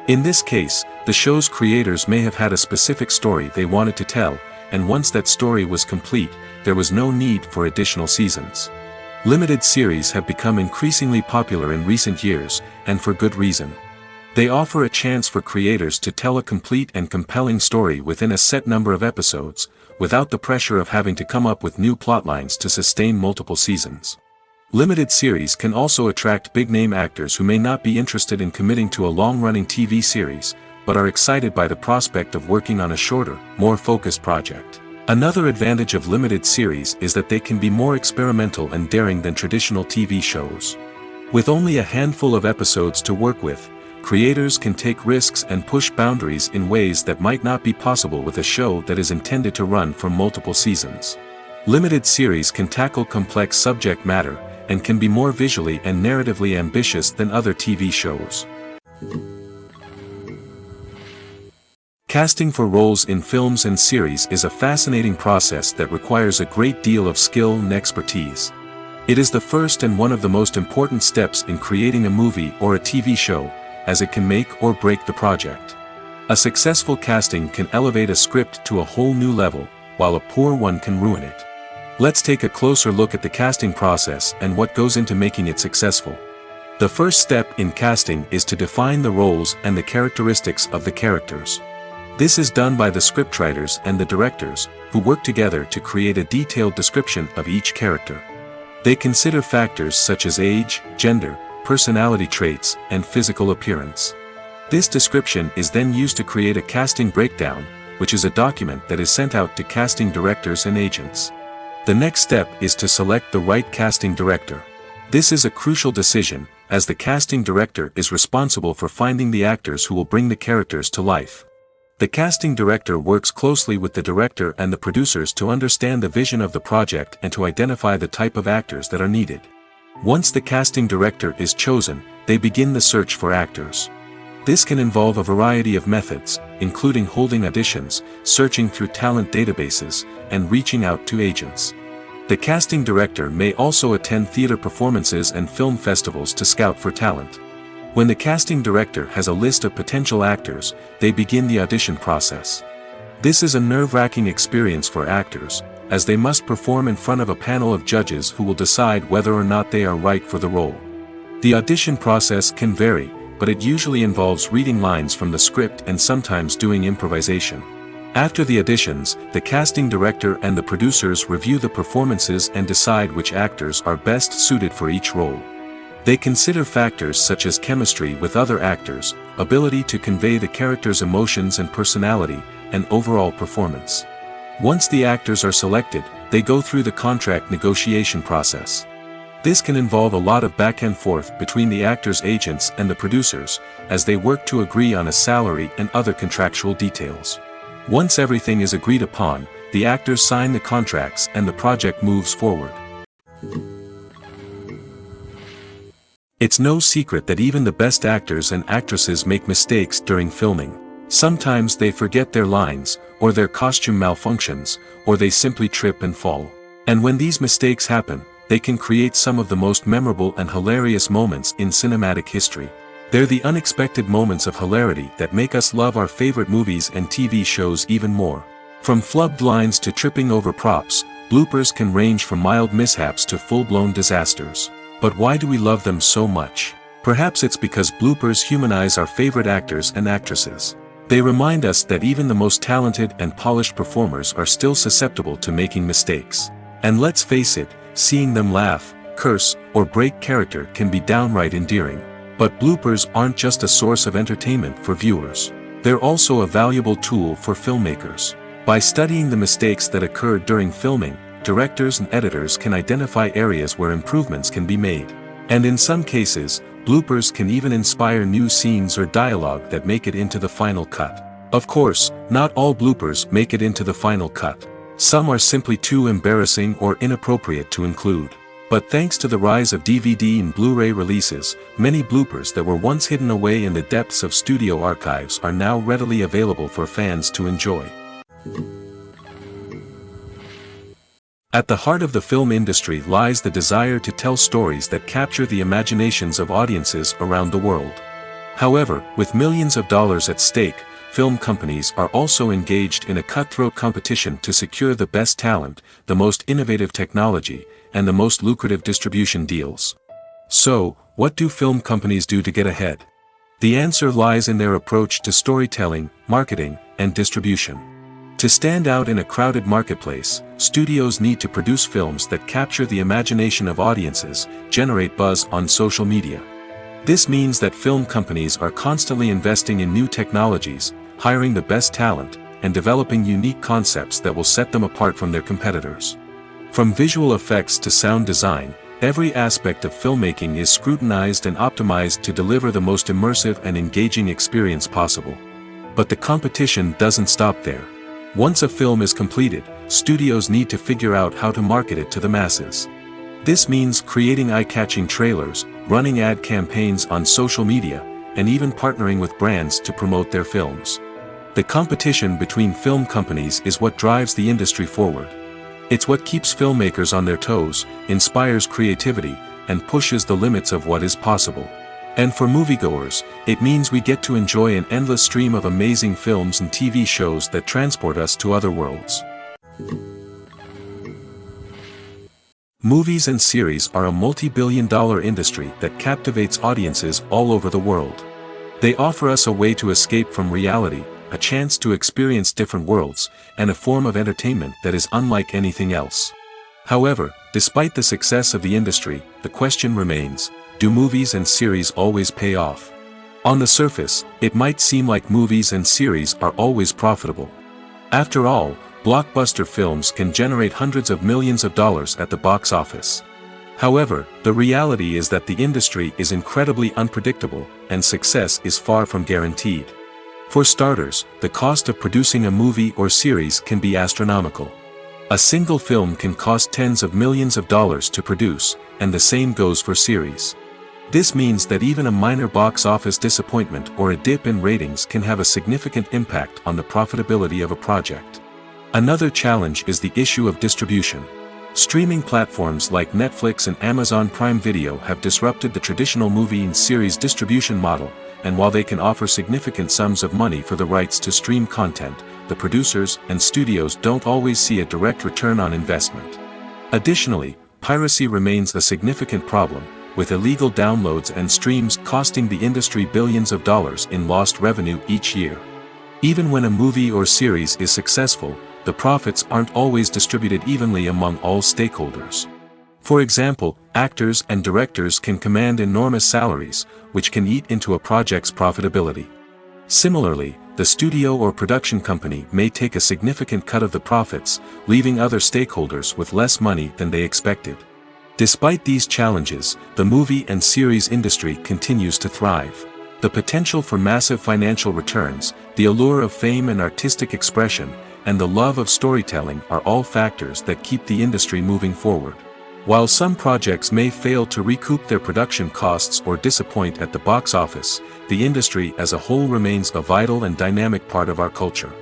In this case, the show's creators may have had a specific story they wanted to tell, and once that story was complete, there was no need for additional seasons. Limited series have become increasingly popular in recent years, and for good reason. They offer a chance for creators to tell a complete and compelling story within a set number of episodes, without the pressure of having to come up with new plotlines to sustain multiple seasons. Limited series can also attract big-name actors who may not be interested in committing to a long-running TV series, but are excited by the prospect of working on a shorter, more focused project. Another advantage of limited series is that they can be more experimental and daring than traditional TV shows. With only a handful of episodes to work with, creators can take risks and push boundaries in ways that might not be possible with a show that is intended to run for multiple seasons. Limited series can tackle complex subject matter, and can be more visually and narratively ambitious than other TV shows. Casting for roles in films and series is a fascinating process that requires a great deal of skill and expertise. It is the first and one of the most important steps in creating a movie or a TV show, as it can make or break the project. A successful casting can elevate a script to a whole new level, while a poor one can ruin it. Let's take a closer look at the casting process and what goes into making it successful. The first step in casting is to define the roles and the characteristics of the characters. This is done by the scriptwriters and the directors, who work together to create a detailed description of each character. They consider factors such as age, gender, personality traits, and physical appearance. This description is then used to create a casting breakdown, which is a document that is sent out to casting directors and agents. The next step is to select the right casting director. This is a crucial decision, as the casting director is responsible for finding the actors who will bring the characters to life. The casting director works closely with the director and the producers to understand the vision of the project and to identify the type of actors that are needed. Once the casting director is chosen, they begin the search for actors. This can involve a variety of methods, including holding auditions, searching through talent databases, and reaching out to agents. The casting director may also attend theater performances and film festivals to scout for talent. When the casting director has a list of potential actors, they begin the audition process. This is a nerve-wracking experience for actors, as they must perform in front of a panel of judges who will decide whether or not they are right for the role. The audition process can vary, but it usually involves reading lines from the script and sometimes doing improvisation. After the auditions, the casting director and the producers review the performances and decide which actors are best suited for each role. They consider factors such as chemistry with other actors, ability to convey the character's emotions and personality, and overall performance. Once the actors are selected, they go through the contract negotiation process. This can involve a lot of back and forth between the actors' agents and the producers, as they work to agree on a salary and other contractual details. Once everything is agreed upon, the actors sign the contracts and the project moves forward. It's no secret that even the best actors and actresses make mistakes during filming. Sometimes they forget their lines, or their costume malfunctions, or they simply trip and fall. And when these mistakes happen, they can create some of the most memorable and hilarious moments in cinematic history. They're the unexpected moments of hilarity that make us love our favorite movies and TV shows even more. From flubbed lines to tripping over props, bloopers can range from mild mishaps to full-blown disasters. But why do we love them so much? Perhaps it's because bloopers humanize our favorite actors and actresses. They remind us that even the most talented and polished performers are still susceptible to making mistakes. And let's face it, seeing them laugh, curse, or break character can be downright endearing. But bloopers aren't just a source of entertainment for viewers. They're also a valuable tool for filmmakers. By studying the mistakes that occurred during filming, directors and editors can identify areas where improvements can be made. And in some cases, bloopers can even inspire new scenes or dialogue that make it into the final cut. Of course, not all bloopers make it into the final cut. Some are simply too embarrassing or inappropriate to include. But thanks to the rise of DVD and Blu-ray releases, many bloopers that were once hidden away in the depths of studio archives are now readily available for fans to enjoy. At the heart of the film industry lies the desire to tell stories that capture the imaginations of audiences around the world. However, with millions of dollars at stake, film companies are also engaged in a cutthroat competition to secure the best talent, the most innovative technology, and the most lucrative distribution deals. So, what do film companies do to get ahead? The answer lies in their approach to storytelling, marketing, and distribution. To stand out in a crowded marketplace, studios need to produce films that capture the imagination of audiences, generate buzz on social media. This means that film companies are constantly investing in new technologies, hiring the best talent, and developing unique concepts that will set them apart from their competitors. From visual effects to sound design, every aspect of filmmaking is scrutinized and optimized to deliver the most immersive and engaging experience possible. But the competition doesn't stop there. Once a film is completed, studios need to figure out how to market it to the masses. This means creating eye-catching trailers, running ad campaigns on social media, and even partnering with brands to promote their films. The competition between film companies is what drives the industry forward. It's what keeps filmmakers on their toes, inspires creativity, and pushes the limits of what is possible. And for moviegoers, it means we get to enjoy an endless stream of amazing films and TV shows that transport us to other worlds. Movies and series are a multi-billion-dollar industry that captivates audiences all over the world. They offer us a way to escape from reality, a chance to experience different worlds, and a form of entertainment that is unlike anything else. However, despite the success of the industry, the question remains: do movies and series always pay off? On the surface, it might seem like movies and series are always profitable. After all, blockbuster films can generate hundreds of millions of dollars at the box office. However, the reality is that the industry is incredibly unpredictable, and success is far from guaranteed. For starters, the cost of producing a movie or series can be astronomical. A single film can cost tens of millions of dollars to produce, and the same goes for series. This means that even a minor box office disappointment or a dip in ratings can have a significant impact on the profitability of a project. Another challenge is the issue of distribution. Streaming platforms like Netflix and Amazon Prime Video have disrupted the traditional movie and series distribution model, and while they can offer significant sums of money for the rights to stream content, the producers and studios don't always see a direct return on investment. Additionally, piracy remains a significant problem, with illegal downloads and streams costing the industry billions of dollars in lost revenue each year. Even when a movie or series is successful, the profits aren't always distributed evenly among all stakeholders. For example, actors and directors can command enormous salaries, which can eat into a project's profitability. Similarly, the studio or production company may take a significant cut of the profits, leaving other stakeholders with less money than they expected. Despite these challenges, the movie and series industry continues to thrive. The potential for massive financial returns, the allure of fame and artistic expression, and the love of storytelling are all factors that keep the industry moving forward. While some projects may fail to recoup their production costs or disappoint at the box office, the industry as a whole remains a vital and dynamic part of our culture.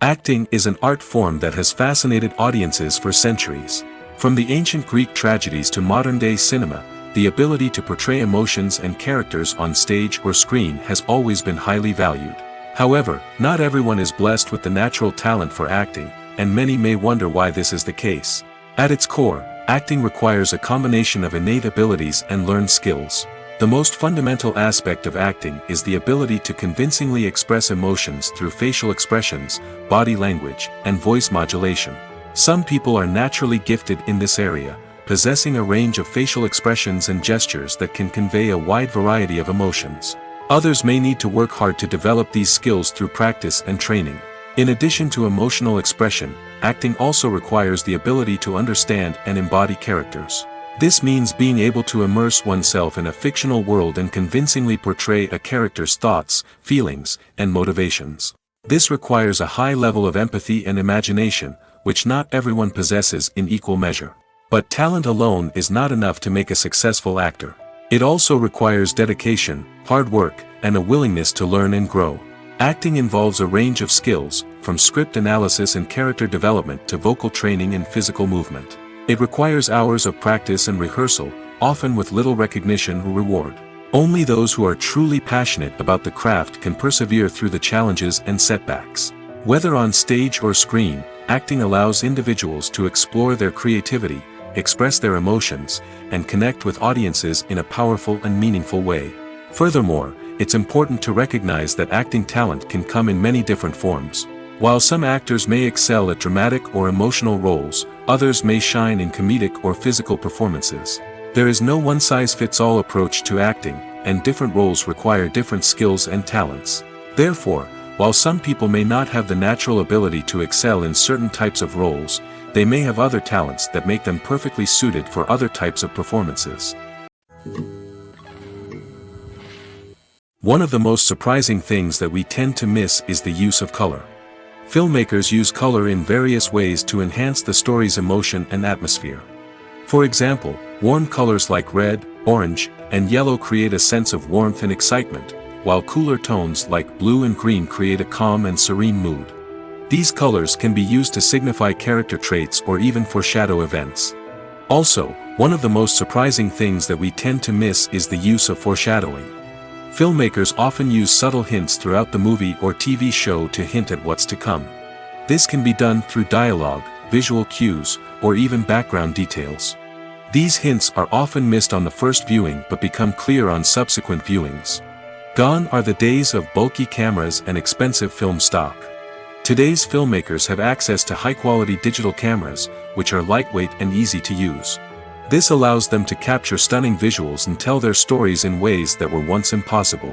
Acting is an art form that has fascinated audiences for centuries. From the ancient Greek tragedies to modern-day cinema, the ability to portray emotions and characters on stage or screen has always been highly valued. However, not everyone is blessed with the natural talent for acting, and many may wonder why this is the case. At its core, acting requires a combination of innate abilities and learned skills. The most fundamental aspect of acting is the ability to convincingly express emotions through facial expressions, body language, and voice modulation. Some people are naturally gifted in this area, possessing a range of facial expressions and gestures that can convey a wide variety of emotions. Others may need to work hard to develop these skills through practice and training. In addition to emotional expression, acting also requires the ability to understand and embody characters. This means being able to immerse oneself in a fictional world and convincingly portray a character's thoughts, feelings, and motivations. This requires a high level of empathy and imagination, which not everyone possesses in equal measure. But talent alone is not enough to make a successful actor. It also requires dedication, hard work, and a willingness to learn and grow. Acting involves a range of skills, from script analysis and character development to vocal training and physical movement. It requires hours of practice and rehearsal, often with little recognition or reward. Only those who are truly passionate about the craft can persevere through the challenges and setbacks. Whether on stage or screen, acting allows individuals to explore their creativity, express their emotions, and connect with audiences in a powerful and meaningful way. Furthermore, it's important to recognize that acting talent can come in many different forms. While some actors may excel at dramatic or emotional roles, others may shine in comedic or physical performances. There is no one-size-fits-all approach to acting, and different roles require different skills and talents. Therefore, while some people may not have the natural ability to excel in certain types of roles, they may have other talents that make them perfectly suited for other types of performances. One of the most surprising things that we tend to miss is the use of color. Filmmakers use color in various ways to enhance the story's emotion and atmosphere. For example, warm colors like red, orange, and yellow create a sense of warmth and excitement, while cooler tones like blue and green create a calm and serene mood. These colors can be used to signify character traits or even foreshadow events. Also, one of the most surprising things that we tend to miss is the use of foreshadowing. Filmmakers often use subtle hints throughout the movie or TV show to hint at what's to come. This can be done through dialogue, visual cues, or even background details. These hints are often missed on the first viewing but become clear on subsequent viewings. Gone are the days of bulky cameras and expensive film stock. Today's filmmakers have access to high-quality digital cameras, which are lightweight and easy to use. This allows them to capture stunning visuals and tell their stories in ways that were once impossible.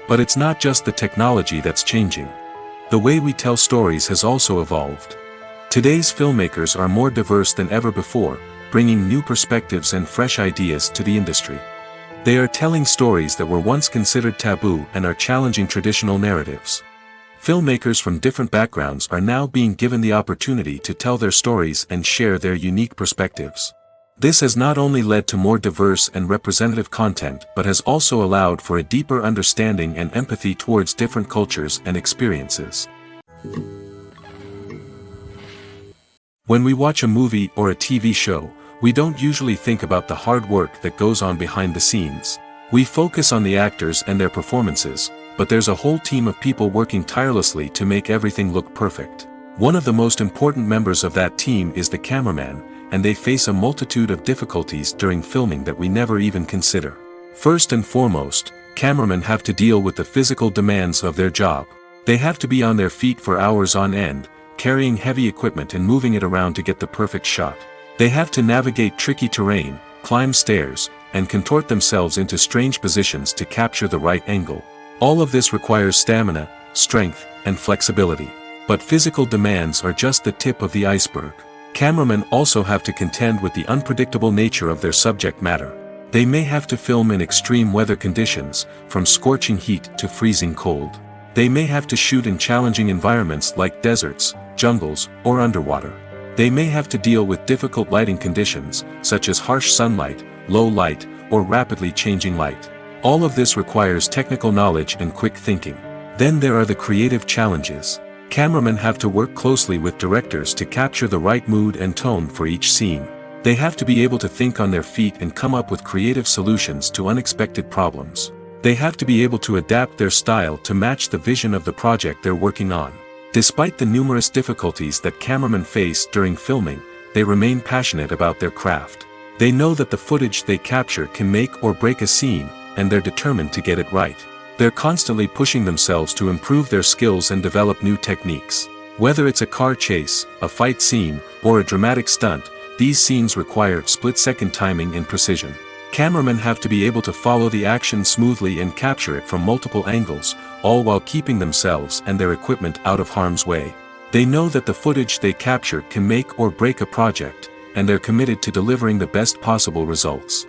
But it's not just the technology that's changing. The way we tell stories has also evolved. Today's filmmakers are more diverse than ever before, bringing new perspectives and fresh ideas to the industry. They are telling stories that were once considered taboo and are challenging traditional narratives. Filmmakers from different backgrounds are now being given the opportunity to tell their stories and share their unique perspectives. This has not only led to more diverse and representative content but has also allowed for a deeper understanding and empathy towards different cultures and experiences. When we watch a movie or a TV show, we don't usually think about the hard work that goes on behind the scenes. We focus on the actors and their performances, but there's a whole team of people working tirelessly to make everything look perfect. One of the most important members of that team is the cameraman, and they face a multitude of difficulties during filming that we never even consider. First and foremost, cameramen have to deal with the physical demands of their job. They have to be on their feet for hours on end, carrying heavy equipment and moving it around to get the perfect shot. They have to navigate tricky terrain, climb stairs, and contort themselves into strange positions to capture the right angle. All of this requires stamina, strength, and flexibility. But physical demands are just the tip of the iceberg. Cameramen also have to contend with the unpredictable nature of their subject matter. They may have to film in extreme weather conditions, from scorching heat to freezing cold. They may have to shoot in challenging environments like deserts, jungles, or underwater. They may have to deal with difficult lighting conditions, such as harsh sunlight, low light, or rapidly changing light. All of this requires technical knowledge and quick thinking. Then there are the creative challenges. Cameramen have to work closely with directors to capture the right mood and tone for each scene. They have to be able to think on their feet and come up with creative solutions to unexpected problems. They have to be able to adapt their style to match the vision of the project they're working on. Despite the numerous difficulties that cameramen face during filming, they remain passionate about their craft. They know that the footage they capture can make or break a scene, and they're determined to get it right. They're constantly pushing themselves to improve their skills and develop new techniques. Whether it's a car chase, a fight scene, or a dramatic stunt, these scenes require split-second timing and precision. Cameramen have to be able to follow the action smoothly and capture it from multiple angles, all while keeping themselves and their equipment out of harm's way. They know that the footage they capture can make or break a project, and they're committed to delivering the best possible results.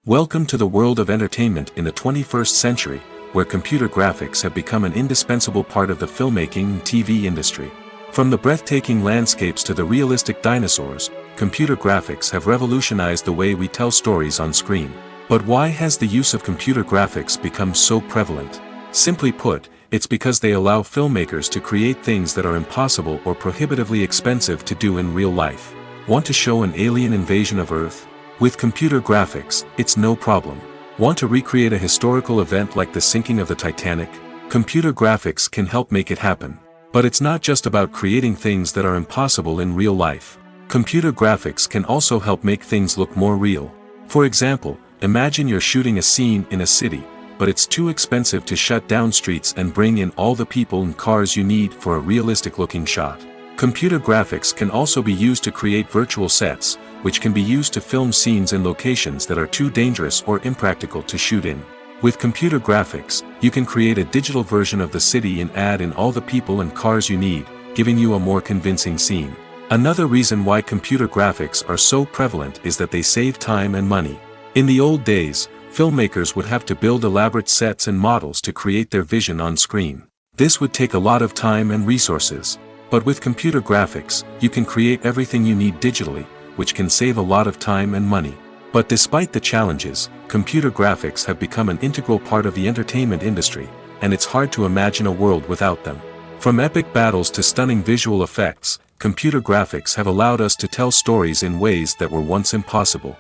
Welcome to the world of entertainment in the 21st century, where computer graphics have become an indispensable part of the filmmaking and TV industry. From the breathtaking landscapes to the realistic dinosaurs, computer graphics have revolutionized the way we tell stories on screen. But why has the use of computer graphics become so prevalent? Simply put, it's because they allow filmmakers to create things that are impossible or prohibitively expensive to do in real life. Want to show an alien invasion of Earth? With computer graphics, it's no problem. Want to recreate a historical event like the sinking of the Titanic? Computer graphics can help make it happen. But it's not just about creating things that are impossible in real life. Computer graphics can also help make things look more real. For example, imagine you're shooting a scene in a city, but it's too expensive to shut down streets and bring in all the people and cars you need for a realistic-looking shot. Computer graphics can also be used to create virtual sets, which can be used to film scenes in locations that are too dangerous or impractical to shoot in. With computer graphics, you can create a digital version of the city and add in all the people and cars you need, giving you a more convincing scene. Another reason why computer graphics are so prevalent is that they save time and money. In the old days, filmmakers would have to build elaborate sets and models to create their vision on screen. This would take a lot of time and resources. But with computer graphics, you can create everything you need digitally, which can save a lot of time and money. But despite the challenges, computer graphics have become an integral part of the entertainment industry, and it's hard to imagine a world without them. From epic battles to stunning visual effects, computer graphics have allowed us to tell stories in ways that were once impossible.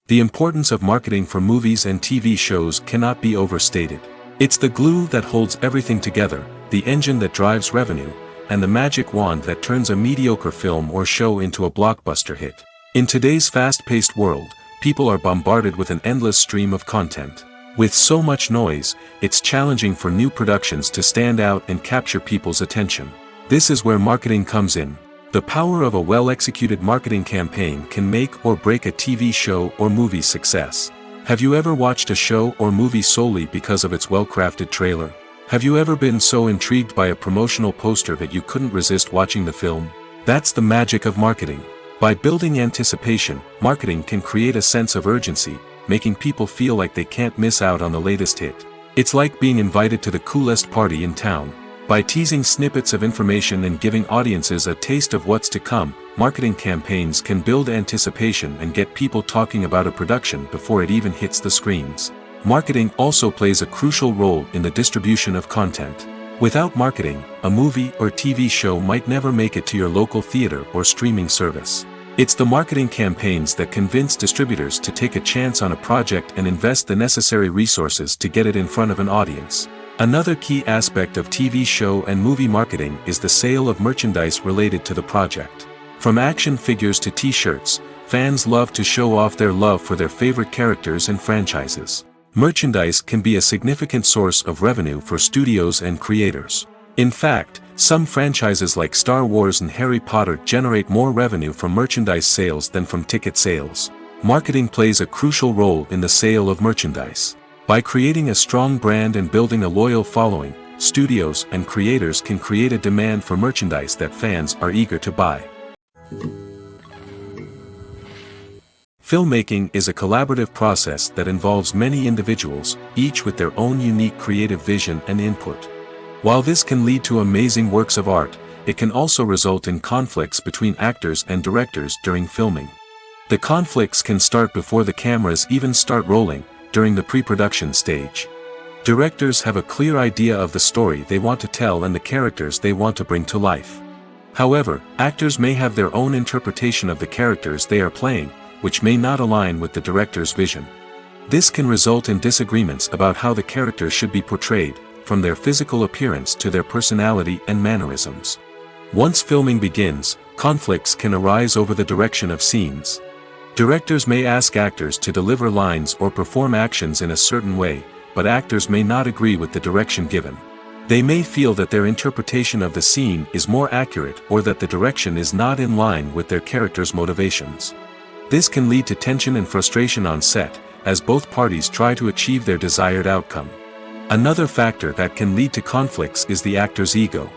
The importance of marketing for movies and TV shows cannot be overstated. It's the glue that holds everything together, the engine that drives revenue, and the magic wand that turns a mediocre film or show into a blockbuster hit. In today's fast-paced world, people are bombarded with an endless stream of content. With so much noise, it's challenging for new productions to stand out and capture people's attention. This is where marketing comes in. The power of a well-executed marketing campaign can make or break a TV show or movie's success. Have you ever watched a show or movie solely because of its well-crafted trailer? Have you ever been so intrigued by a promotional poster that you couldn't resist watching the film? That's the magic of marketing. By building anticipation, marketing can create a sense of urgency, making people feel like they can't miss out on the latest hit. It's like being invited to the coolest party in town. By teasing snippets of information and giving audiences a taste of what's to come, marketing campaigns can build anticipation and get people talking about a production before it even hits the screens. Marketing also plays a crucial role in the distribution of content. Without marketing, a movie or TV show might never make it to your local theater or streaming service. It's the marketing campaigns that convince distributors to take a chance on a project and invest the necessary resources to get it in front of an audience. Another key aspect of TV show and movie marketing is the sale of merchandise related to the project. From action figures to t-shirts, fans love to show off their love for their favorite characters and franchises. Merchandise can be a significant source of revenue for studios and creators. In fact, some franchises like Star Wars and Harry Potter generate more revenue from merchandise sales than from ticket sales. Marketing plays a crucial role in the sale of merchandise. By creating a strong brand and building a loyal following, studios and creators can create a demand for merchandise that fans are eager to buy. Filmmaking is a collaborative process that involves many individuals, each with their own unique creative vision and input. While this can lead to amazing works of art, it can also result in conflicts between actors and directors during filming. The conflicts can start before the cameras even start rolling, during the pre-production stage. Directors have a clear idea of the story they want to tell and the characters they want to bring to life. However, actors may have their own interpretation of the characters they are playing, which may not align with the director's vision. This can result in disagreements about how the characters should be portrayed, from their physical appearance to their personality and mannerisms. Once filming begins, conflicts can arise over the direction of scenes. Directors may ask actors to deliver lines or perform actions in a certain way, but actors may not agree with the direction given. They may feel that their interpretation of the scene is more accurate or that the direction is not in line with their character's motivations. This can lead to tension and frustration on set, as both parties try to achieve their desired outcome. Another factor that can lead to conflicts is the actor's ego.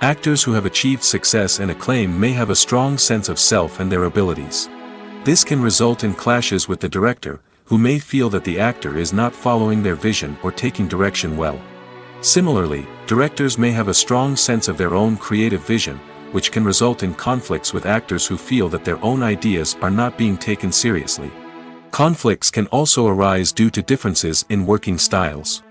Actors who have achieved success and acclaim may have a strong sense of self and their abilities. This can result in clashes with the director, who may feel that the actor is not following their vision or taking direction well. Similarly, directors may have a strong sense of their own creative vision, which can result in conflicts with actors who feel that their own ideas are not being taken seriously. Conflicts can also arise due to differences in working styles.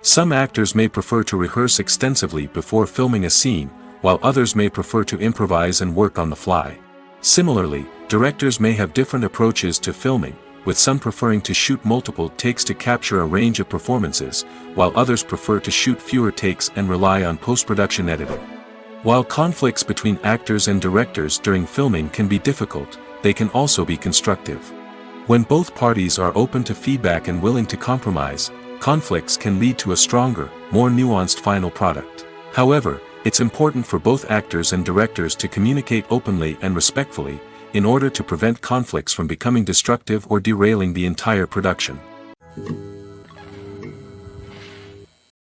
Some actors may prefer to rehearse extensively before filming a scene, while others may prefer to improvise and work on the fly. Similarly, directors may have different approaches to filming, with some preferring to shoot multiple takes to capture a range of performances, while others prefer to shoot fewer takes and rely on post-production editing. While conflicts between actors and directors during filming can be difficult, they can also be constructive. When both parties are open to feedback and willing to compromise, conflicts can lead to a stronger, more nuanced final product. However, it's important for both actors and directors to communicate openly and respectfully, in order to prevent conflicts from becoming destructive or derailing the entire production.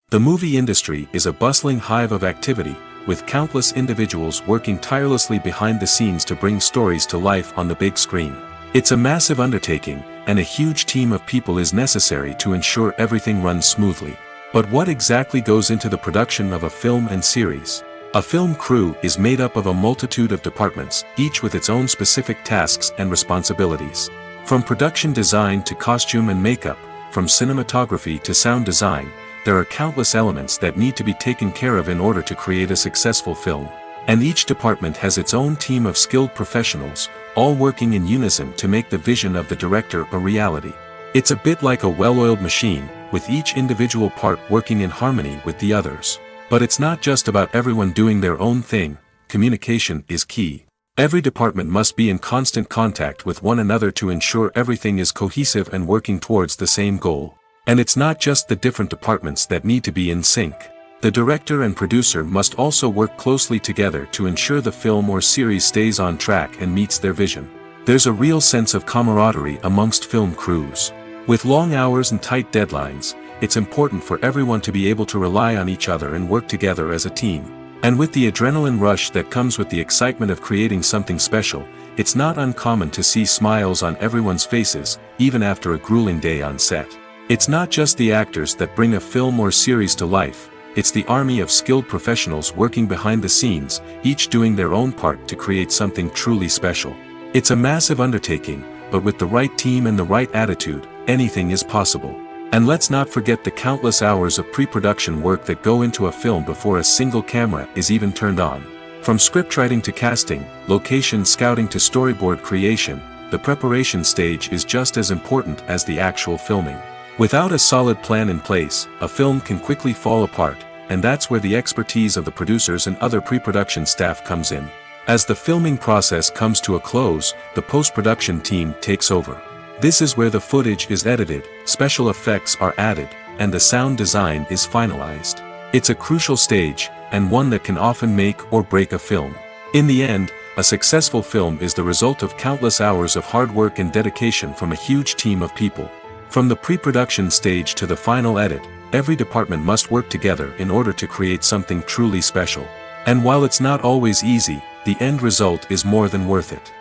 The movie industry is a bustling hive of activity, with countless individuals working tirelessly behind the scenes to bring stories to life on the big screen. It's a massive undertaking, and a huge team of people is necessary to ensure everything runs smoothly. But what exactly goes into the production of a film and series? A film crew is made up of a multitude of departments, each with its own specific tasks and responsibilities. From production design to costume and makeup, from cinematography to sound design, there are countless elements that need to be taken care of in order to create a successful film. And each department has its own team of skilled professionals, all working in unison to make the vision of the director a reality. It's a bit like a well-oiled machine, with each individual part working in harmony with the others. But it's not just about everyone doing their own thing. Communication is key. Every department must be in constant contact with one another to ensure everything is cohesive and working towards the same goal. And it's not just the different departments that need to be in sync. The director and producer must also work closely together to ensure the film or series stays on track and meets their vision. There's a real sense of camaraderie amongst film crews. With long hours and tight deadlines, it's important for everyone to be able to rely on each other and work together as a team. And with the adrenaline rush that comes with the excitement of creating something special, it's not uncommon to see smiles on everyone's faces, even after a grueling day on set. It's not just the actors that bring a film or series to life, it's the army of skilled professionals working behind the scenes, each doing their own part to create something truly special. It's a massive undertaking, but with the right team and the right attitude, anything is possible. And let's not forget the countless hours of pre-production work that go into a film before a single camera is even turned on. From scriptwriting to casting, location scouting to storyboard creation, the preparation stage is just as important as the actual filming. Without a solid plan in place, a film can quickly fall apart, and that's where the expertise of the producers and other pre-production staff comes in. As the filming process comes to a close, the post-production team takes over. This is where the footage is edited, special effects are added, and the sound design is finalized. It's a crucial stage, and one that can often make or break a film. In the end, a successful film is the result of countless hours of hard work and dedication from a huge team of people. From the pre-production stage to the final edit, every department must work together in order to create something truly special. And while it's not always easy, the end result is more than worth it.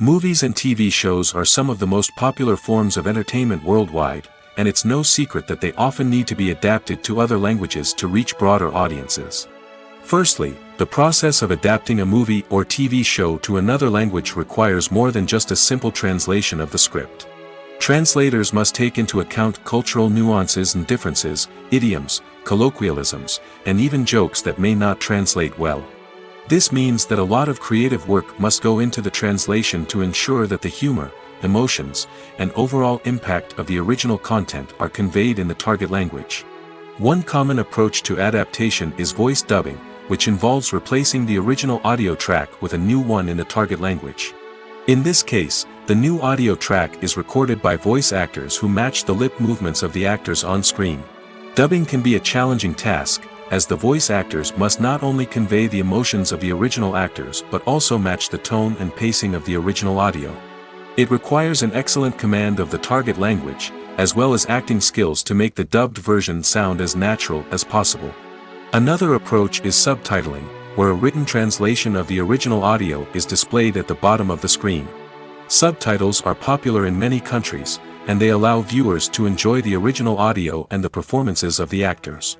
Movies and TV shows are some of the most popular forms of entertainment worldwide, and it's no secret that they often need to be adapted to other languages to reach broader audiences. Firstly, the process of adapting a movie or TV show to another language requires more than just a simple translation of the script. Translators must take into account cultural nuances and differences, idioms, colloquialisms, and even jokes that may not translate well. This means that a lot of creative work must go into the translation to ensure that the humor, emotions, and overall impact of the original content are conveyed in the target language. One common approach to adaptation is voice dubbing, which involves replacing the original audio track with a new one in the target language. In this case, the new audio track is recorded by voice actors who match the lip movements of the actors on screen. Dubbing can be a challenging task, as the voice actors must not only convey the emotions of the original actors but also match the tone and pacing of the original audio. It requires an excellent command of the target language, as well as acting skills to make the dubbed version sound as natural as possible. Another approach is subtitling, where a written translation of the original audio is displayed at the bottom of the screen. Subtitles are popular in many countries, and they allow viewers to enjoy the original audio and the performances of the actors.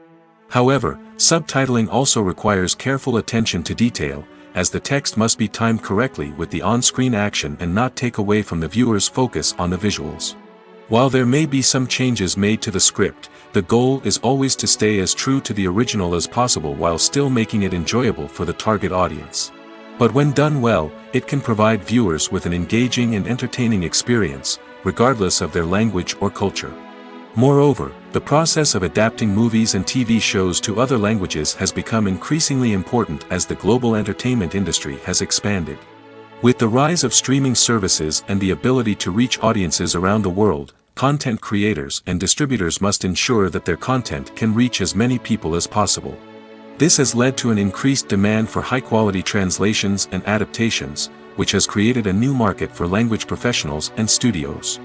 However, subtitling also requires careful attention to detail, as the text must be timed correctly with the on-screen action and not take away from the viewer's focus on the visuals. While there may be some changes made to the script, the goal is always to stay as true to the original as possible while still making it enjoyable for the target audience. But when done well, it can provide viewers with an engaging and entertaining experience, regardless of their language or culture. Moreover, the process of adapting movies and TV shows to other languages has become increasingly important as the global entertainment industry has expanded. With the rise of streaming services and the ability to reach audiences around the world, content creators and distributors must ensure that their content can reach as many people as possible. This has led to an increased demand for high-quality translations and adaptations, which has created a new market for language professionals and studios.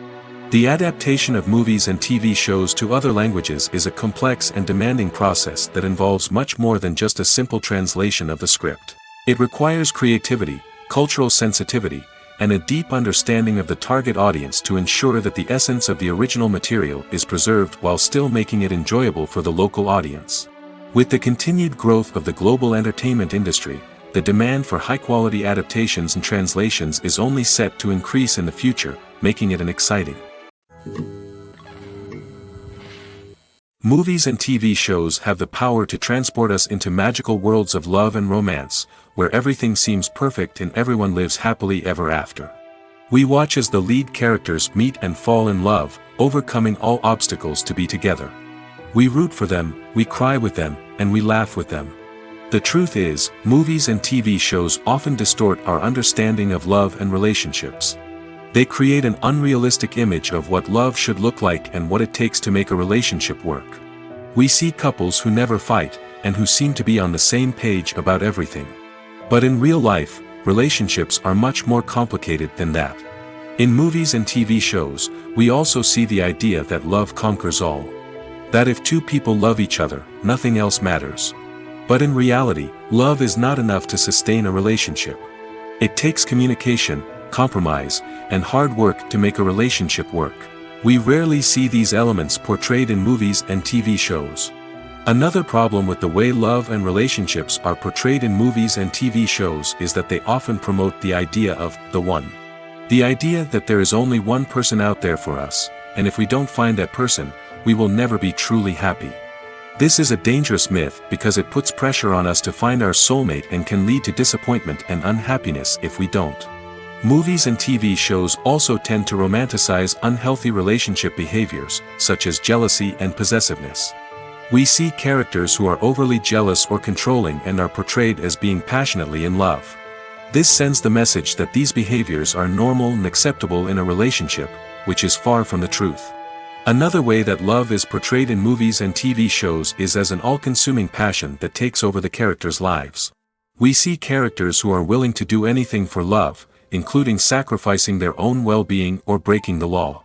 The adaptation of movies and TV shows to other languages is a complex and demanding process that involves much more than just a simple translation of the script. It requires creativity, cultural sensitivity, and a deep understanding of the target audience to ensure that the essence of the original material is preserved while still making it enjoyable for the local audience. With the continued growth of the global entertainment industry, the demand for high-quality adaptations and translations is only set to increase in the future, making it an exciting. Movies and TV shows have the power to transport us into magical worlds of love and romance, where everything seems perfect and everyone lives happily ever after. We watch as the lead characters meet and fall in love, overcoming all obstacles to be together. We root for them, we cry with them, and we laugh with them. The truth is, movies and TV shows often distort our understanding of love and relationships. They create an unrealistic image of what love should look like and what it takes to make a relationship work. We see couples who never fight, and who seem to be on the same page about everything. But in real life, relationships are much more complicated than that. In movies and TV shows, we also see the idea that love conquers all. That if two people love each other, nothing else matters. But in reality, love is not enough to sustain a relationship. It takes communication, compromise, and hard work to make a relationship work. We rarely see these elements portrayed in movies and TV shows. Another problem with the way love and relationships are portrayed in movies and TV shows is that they often promote the idea of the one. The idea that there is only one person out there for us, and if we don't find that person, we will never be truly happy. This is a dangerous myth because it puts pressure on us to find our soulmate and can lead to disappointment and unhappiness if we don't. Movies and TV shows also tend to romanticize unhealthy relationship behaviors, such as jealousy and possessiveness. We see characters who are overly jealous or controlling and are portrayed as being passionately in love. This sends the message that these behaviors are normal and acceptable in a relationship, which is far from the truth. Another way that love is portrayed in movies and TV shows is as an all-consuming passion that takes over the characters' lives. We see characters who are willing to do anything for love, including sacrificing their own well-being or breaking the law.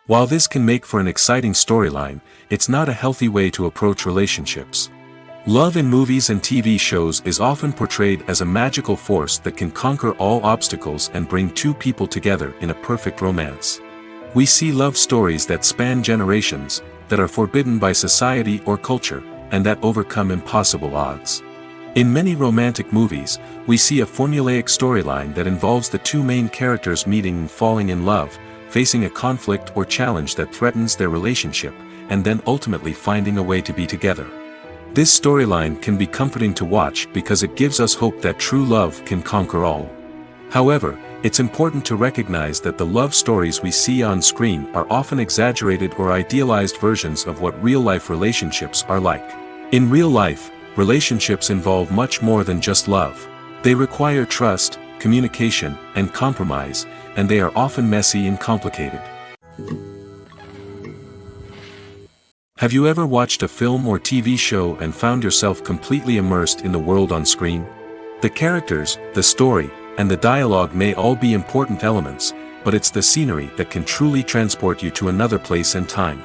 While this can make for an exciting storyline, it's not a healthy way to approach relationships. Love in movies and TV shows is often portrayed as a magical force that can conquer all obstacles and bring two people together in a perfect romance. We see love stories that span generations, that are forbidden by society or culture, and that overcome impossible odds. In many romantic movies, we see a formulaic storyline that involves the two main characters meeting and falling in love, facing a conflict or challenge that threatens their relationship, and then ultimately finding a way to be together. This storyline can be comforting to watch because it gives us hope that true love can conquer all. However, it's important to recognize that the love stories we see on screen are often exaggerated or idealized versions of what real-life relationships are like. In real life, relationships involve much more than just love. They require trust, communication, and compromise, and they are often messy and complicated. Have you ever watched a film or TV show and found yourself completely immersed in the world on screen? The characters, the story, and the dialogue may all be important elements, but it's the scenery that can truly transport you to another place and time.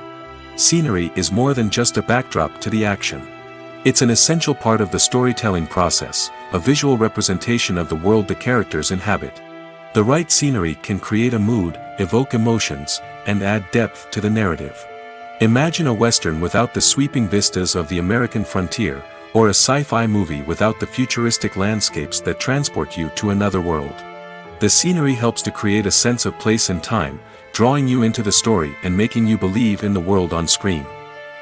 Scenery is more than just a backdrop to the action. It's an essential part of the storytelling process, a visual representation of the world the characters inhabit. The right scenery can create a mood, evoke emotions, and add depth to the narrative. Imagine a Western without the sweeping vistas of the American frontier, or a sci-fi movie without the futuristic landscapes that transport you to another world. The scenery helps to create a sense of place and time, drawing you into the story and making you believe in the world on screen.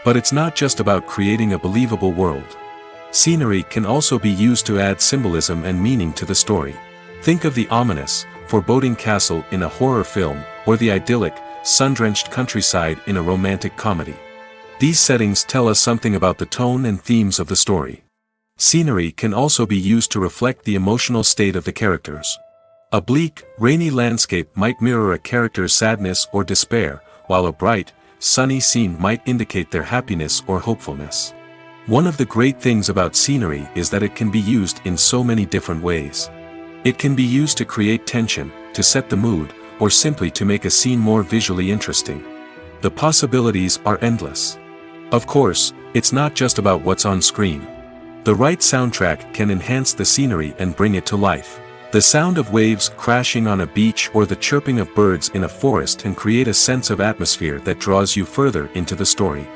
But it's not just about creating a believable world. Scenery can also be used to add symbolism and meaning to the story. Think of the ominous, foreboding castle in a horror film, or the idyllic, sun-drenched countryside in a romantic comedy. These settings tell us something about the tone and themes of the story. Scenery can also be used to reflect the emotional state of the characters. A bleak, rainy landscape might mirror a character's sadness or despair, while a bright, sunny scene might indicate their happiness or hopefulness. One of the great things about scenery is that it can be used in so many different ways. It can be used to create tension, to set the mood, or simply to make a scene more visually interesting. The possibilities are endless. Of course, it's not just about what's on screen. The right soundtrack can enhance the scenery and bring it to life. The sound of waves crashing on a beach or the chirping of birds in a forest can create a sense of atmosphere that draws you further into the story.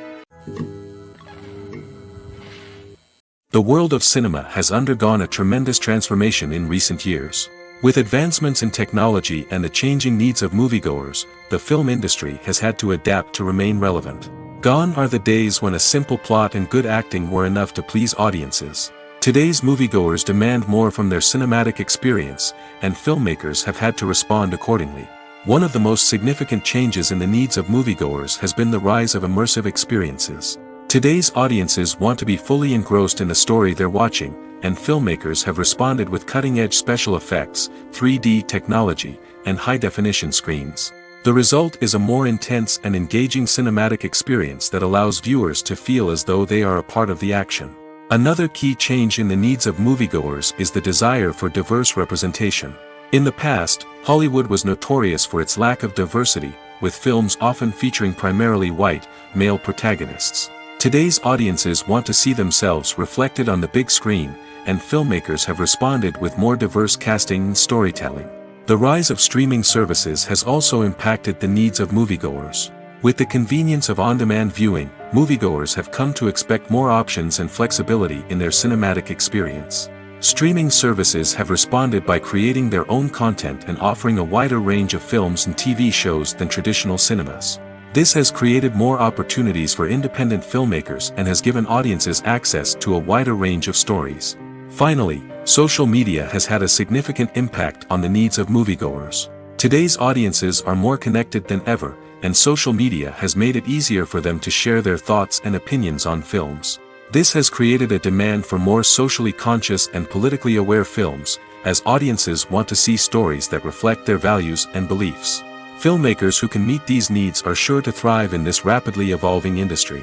The world of cinema has undergone a tremendous transformation in recent years. With advancements in technology and the changing needs of moviegoers, the film industry has had to adapt to remain relevant. Gone are the days when a simple plot and good acting were enough to please audiences. Today's moviegoers demand more from their cinematic experience, and filmmakers have had to respond accordingly. One of the most significant changes in the needs of moviegoers has been the rise of immersive experiences. Today's audiences want to be fully engrossed in the story they're watching, and filmmakers have responded with cutting-edge special effects, 3D technology, and high-definition screens. The result is a more intense and engaging cinematic experience that allows viewers to feel as though they are a part of the action. Another key change in the needs of moviegoers is the desire for diverse representation. In the past, Hollywood was notorious for its lack of diversity, with films often featuring primarily white, male protagonists. Today's audiences want to see themselves reflected on the big screen, and filmmakers have responded with more diverse casting and storytelling. The rise of streaming services has also impacted the needs of moviegoers. With the convenience of on-demand viewing, moviegoers have come to expect more options and flexibility in their cinematic experience. Streaming services have responded by creating their own content and offering a wider range of films and TV shows than traditional cinemas. This has created more opportunities for independent filmmakers and has given audiences access to a wider range of stories. Finally, social media has had a significant impact on the needs of moviegoers. Today's audiences are more connected than ever, and social media has made it easier for them to share their thoughts and opinions on films. This has created a demand for more socially conscious and politically aware films, as audiences want to see stories that reflect their values and beliefs. Filmmakers who can meet these needs are sure to thrive in this rapidly evolving industry.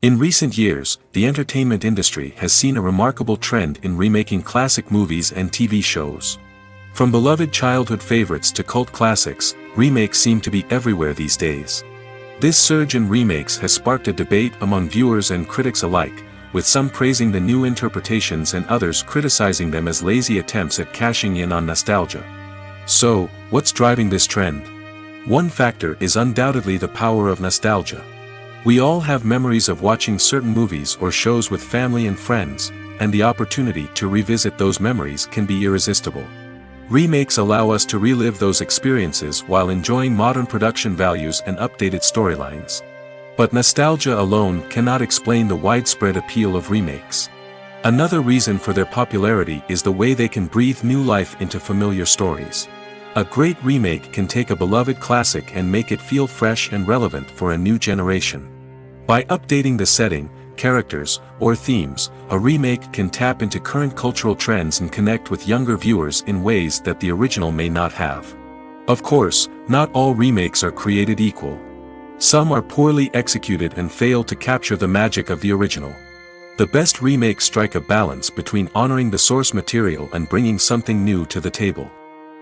In recent years, the entertainment industry has seen a remarkable trend in remaking classic movies and TV shows. From beloved childhood favorites to cult classics, remakes seem to be everywhere these days. This surge in remakes has sparked a debate among viewers and critics alike, with some praising the new interpretations and others criticizing them as lazy attempts at cashing in on nostalgia. So, what's driving this trend? One factor is undoubtedly the power of nostalgia. We all have memories of watching certain movies or shows with family and friends, and the opportunity to revisit those memories can be irresistible. Remakes allow us to relive those experiences while enjoying modern production values and updated storylines. But nostalgia alone cannot explain the widespread appeal of remakes. Another reason for their popularity is the way they can breathe new life into familiar stories. A great remake can take a beloved classic and make it feel fresh and relevant for a new generation. By updating the setting, characters, or themes, a remake can tap into current cultural trends and connect with younger viewers in ways that the original may not have. Of course, not all remakes are created equal. Some are poorly executed and fail to capture the magic of the original. The best remakes strike a balance between honoring the source material and bringing something new to the table.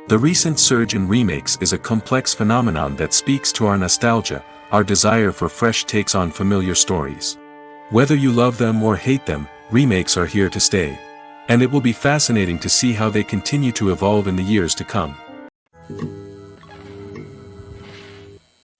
The recent surge in remakes is a complex phenomenon that speaks to our nostalgia, our desire for fresh takes on familiar stories. Whether you love them or hate them, remakes are here to stay. And it will be fascinating to see how they continue to evolve in the years to come.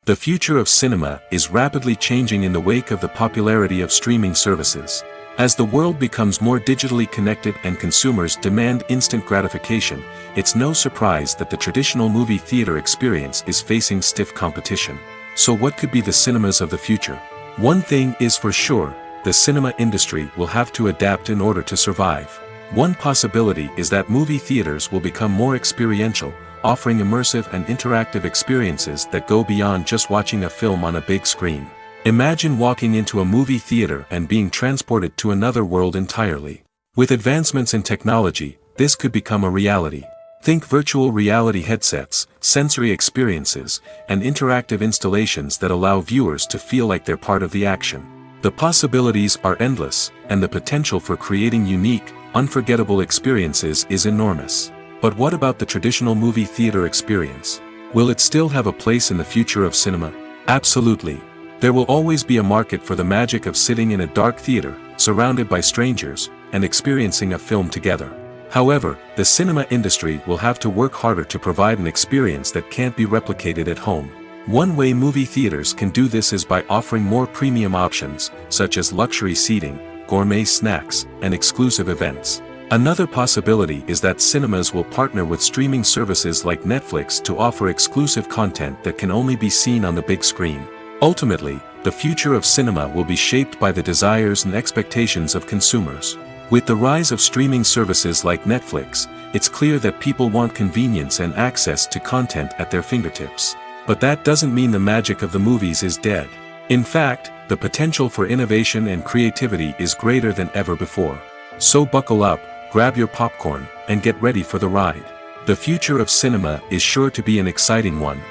The future of cinema is rapidly changing in the wake of the popularity of streaming services. As the world becomes more digitally connected and consumers demand instant gratification, it's no surprise that the traditional movie theater experience is facing stiff competition. So what could be the cinemas of the future? One thing is for sure, the cinema industry will have to adapt in order to survive. One possibility is that movie theaters will become more experiential, offering immersive and interactive experiences that go beyond just watching a film on a big screen. Imagine walking into a movie theater and being transported to another world entirely. With advancements in technology, this could become a reality. Think virtual reality headsets, sensory experiences, and interactive installations that allow viewers to feel like they're part of the action. The possibilities are endless, and the potential for creating unique, unforgettable experiences is enormous. But what about the traditional movie theater experience? Will it still have a place in the future of cinema? Absolutely. There will always be a market for the magic of sitting in a dark theater, surrounded by strangers, and experiencing a film together. However, the cinema industry will have to work harder to provide an experience that can't be replicated at home. One way movie theaters can do this is by offering more premium options, such as luxury seating, gourmet snacks, and exclusive events. Another possibility is that cinemas will partner with streaming services like Netflix to offer exclusive content that can only be seen on the big screen. Ultimately, the future of cinema will be shaped by the desires and expectations of consumers. With the rise of streaming services like Netflix, it's clear that people want convenience and access to content at their fingertips. But that doesn't mean the magic of the movies is dead. In fact, the potential for innovation and creativity is greater than ever before. So buckle up, grab your popcorn, and get ready for the ride. The future of cinema is sure to be an exciting one.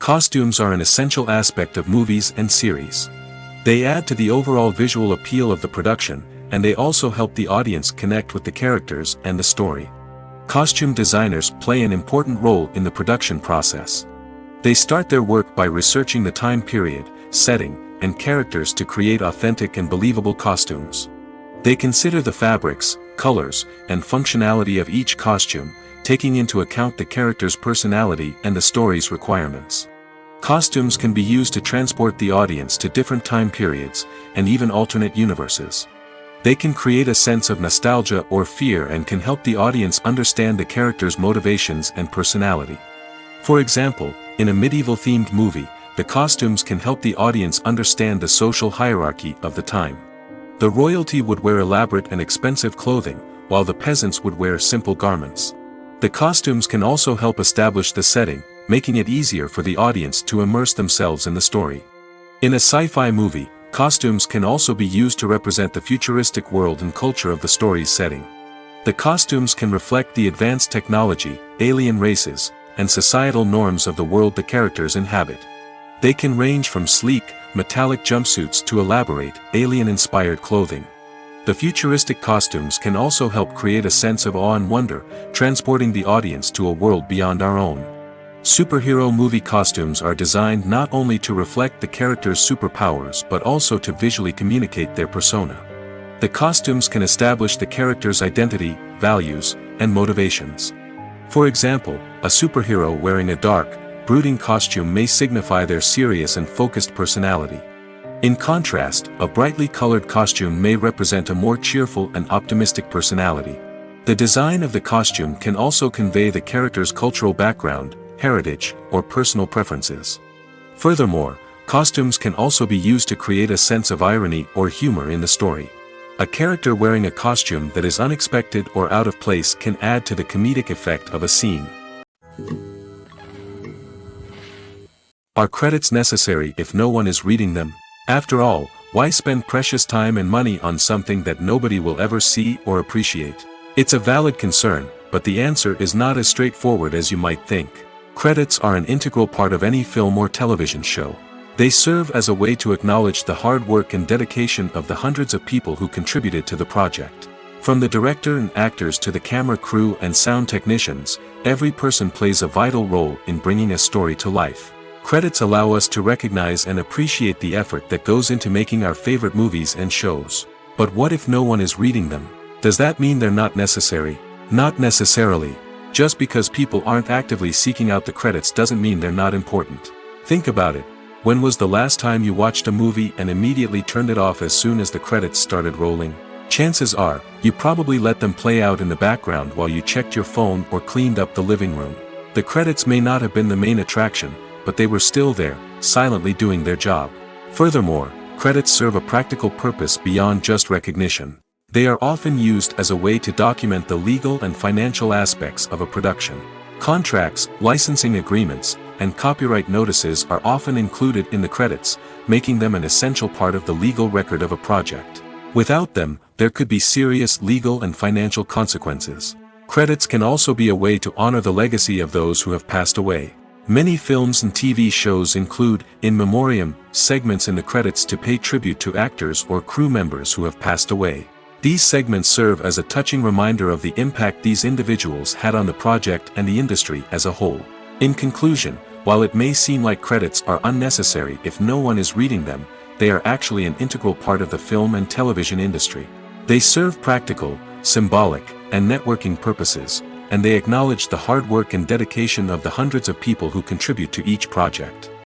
Costumes are an essential aspect of movies and series. They add to the overall visual appeal of the production, and they also help the audience connect with the characters and the story. Costume designers play an important role in the production process. They start their work by researching the time period, setting, and characters to create authentic and believable costumes. They consider the fabrics, colors, and functionality of each costume, taking into account the character's personality and the story's requirements. Costumes can be used to transport the audience to different time periods, and even alternate universes. They can create a sense of nostalgia or fear and can help the audience understand the character's motivations and personality. For example, in a medieval-themed movie, the costumes can help the audience understand the social hierarchy of the time. The royalty would wear elaborate and expensive clothing, while the peasants would wear simple garments. The costumes can also help establish the setting, making it easier for the audience to immerse themselves in the story. In a sci-fi movie, costumes can also be used to represent the futuristic world and culture of the story's setting. The costumes can reflect the advanced technology, alien races, and societal norms of the world the characters inhabit. They can range from sleek, metallic jumpsuits to elaborate, alien-inspired clothing. The futuristic costumes can also help create a sense of awe and wonder, transporting the audience to a world beyond our own. Superhero movie costumes are designed not only to reflect the character's superpowers but also to visually communicate their persona. The costumes can establish the character's identity, values, and motivations. For example, a superhero wearing a dark, brooding costume may signify their serious and focused personality. In contrast, a brightly colored costume may represent a more cheerful and optimistic personality. The design of the costume can also convey the character's cultural background, heritage, or personal preferences. Furthermore, Costumes can also be used to create a sense of irony or humor in the story. A character wearing a costume that is unexpected or out of place can add to the comedic effect of a scene. Are credits necessary if no one is reading them? After all, why spend precious time and money on something that nobody will ever see or appreciate? It's a valid concern, but the answer is not as straightforward as you might think. Credits are an integral part of any film or television show. They serve as a way to acknowledge the hard work and dedication of the hundreds of people who contributed to the project. From the director and actors to the camera crew and sound technicians, every person plays a vital role in bringing a story to life. Credits allow us to recognize and appreciate the effort that goes into making our favorite movies and shows. But what if no one is reading them? Does that mean they're not necessary? Not necessarily. Just because people aren't actively seeking out the credits doesn't mean they're not important. Think about it. When was the last time you watched a movie and immediately turned it off as soon as the credits started rolling? Chances are, you probably let them play out in the background while you checked your phone or cleaned up the living room. The credits may not have been the main attraction, but they were still there, silently doing their job. Furthermore, credits serve a practical purpose beyond just recognition. They are often used as a way to document the legal and financial aspects of a production. Contracts, licensing agreements, and copyright notices are often included in the credits, making them an essential part of the legal record of a project. Without them, there could be serious legal and financial consequences. Credits can also be a way to honor the legacy of those who have passed away. Many films and TV shows include, in memoriam, segments in the credits to pay tribute to actors or crew members who have passed away. These segments serve as a touching reminder of the impact these individuals had on the project and the industry as a whole. In conclusion, while it may seem like credits are unnecessary if no one is reading them, they are actually an integral part of the film and television industry. They serve practical, symbolic, and networking purposes, and they acknowledge the hard work and dedication of the hundreds of people who contribute to each project.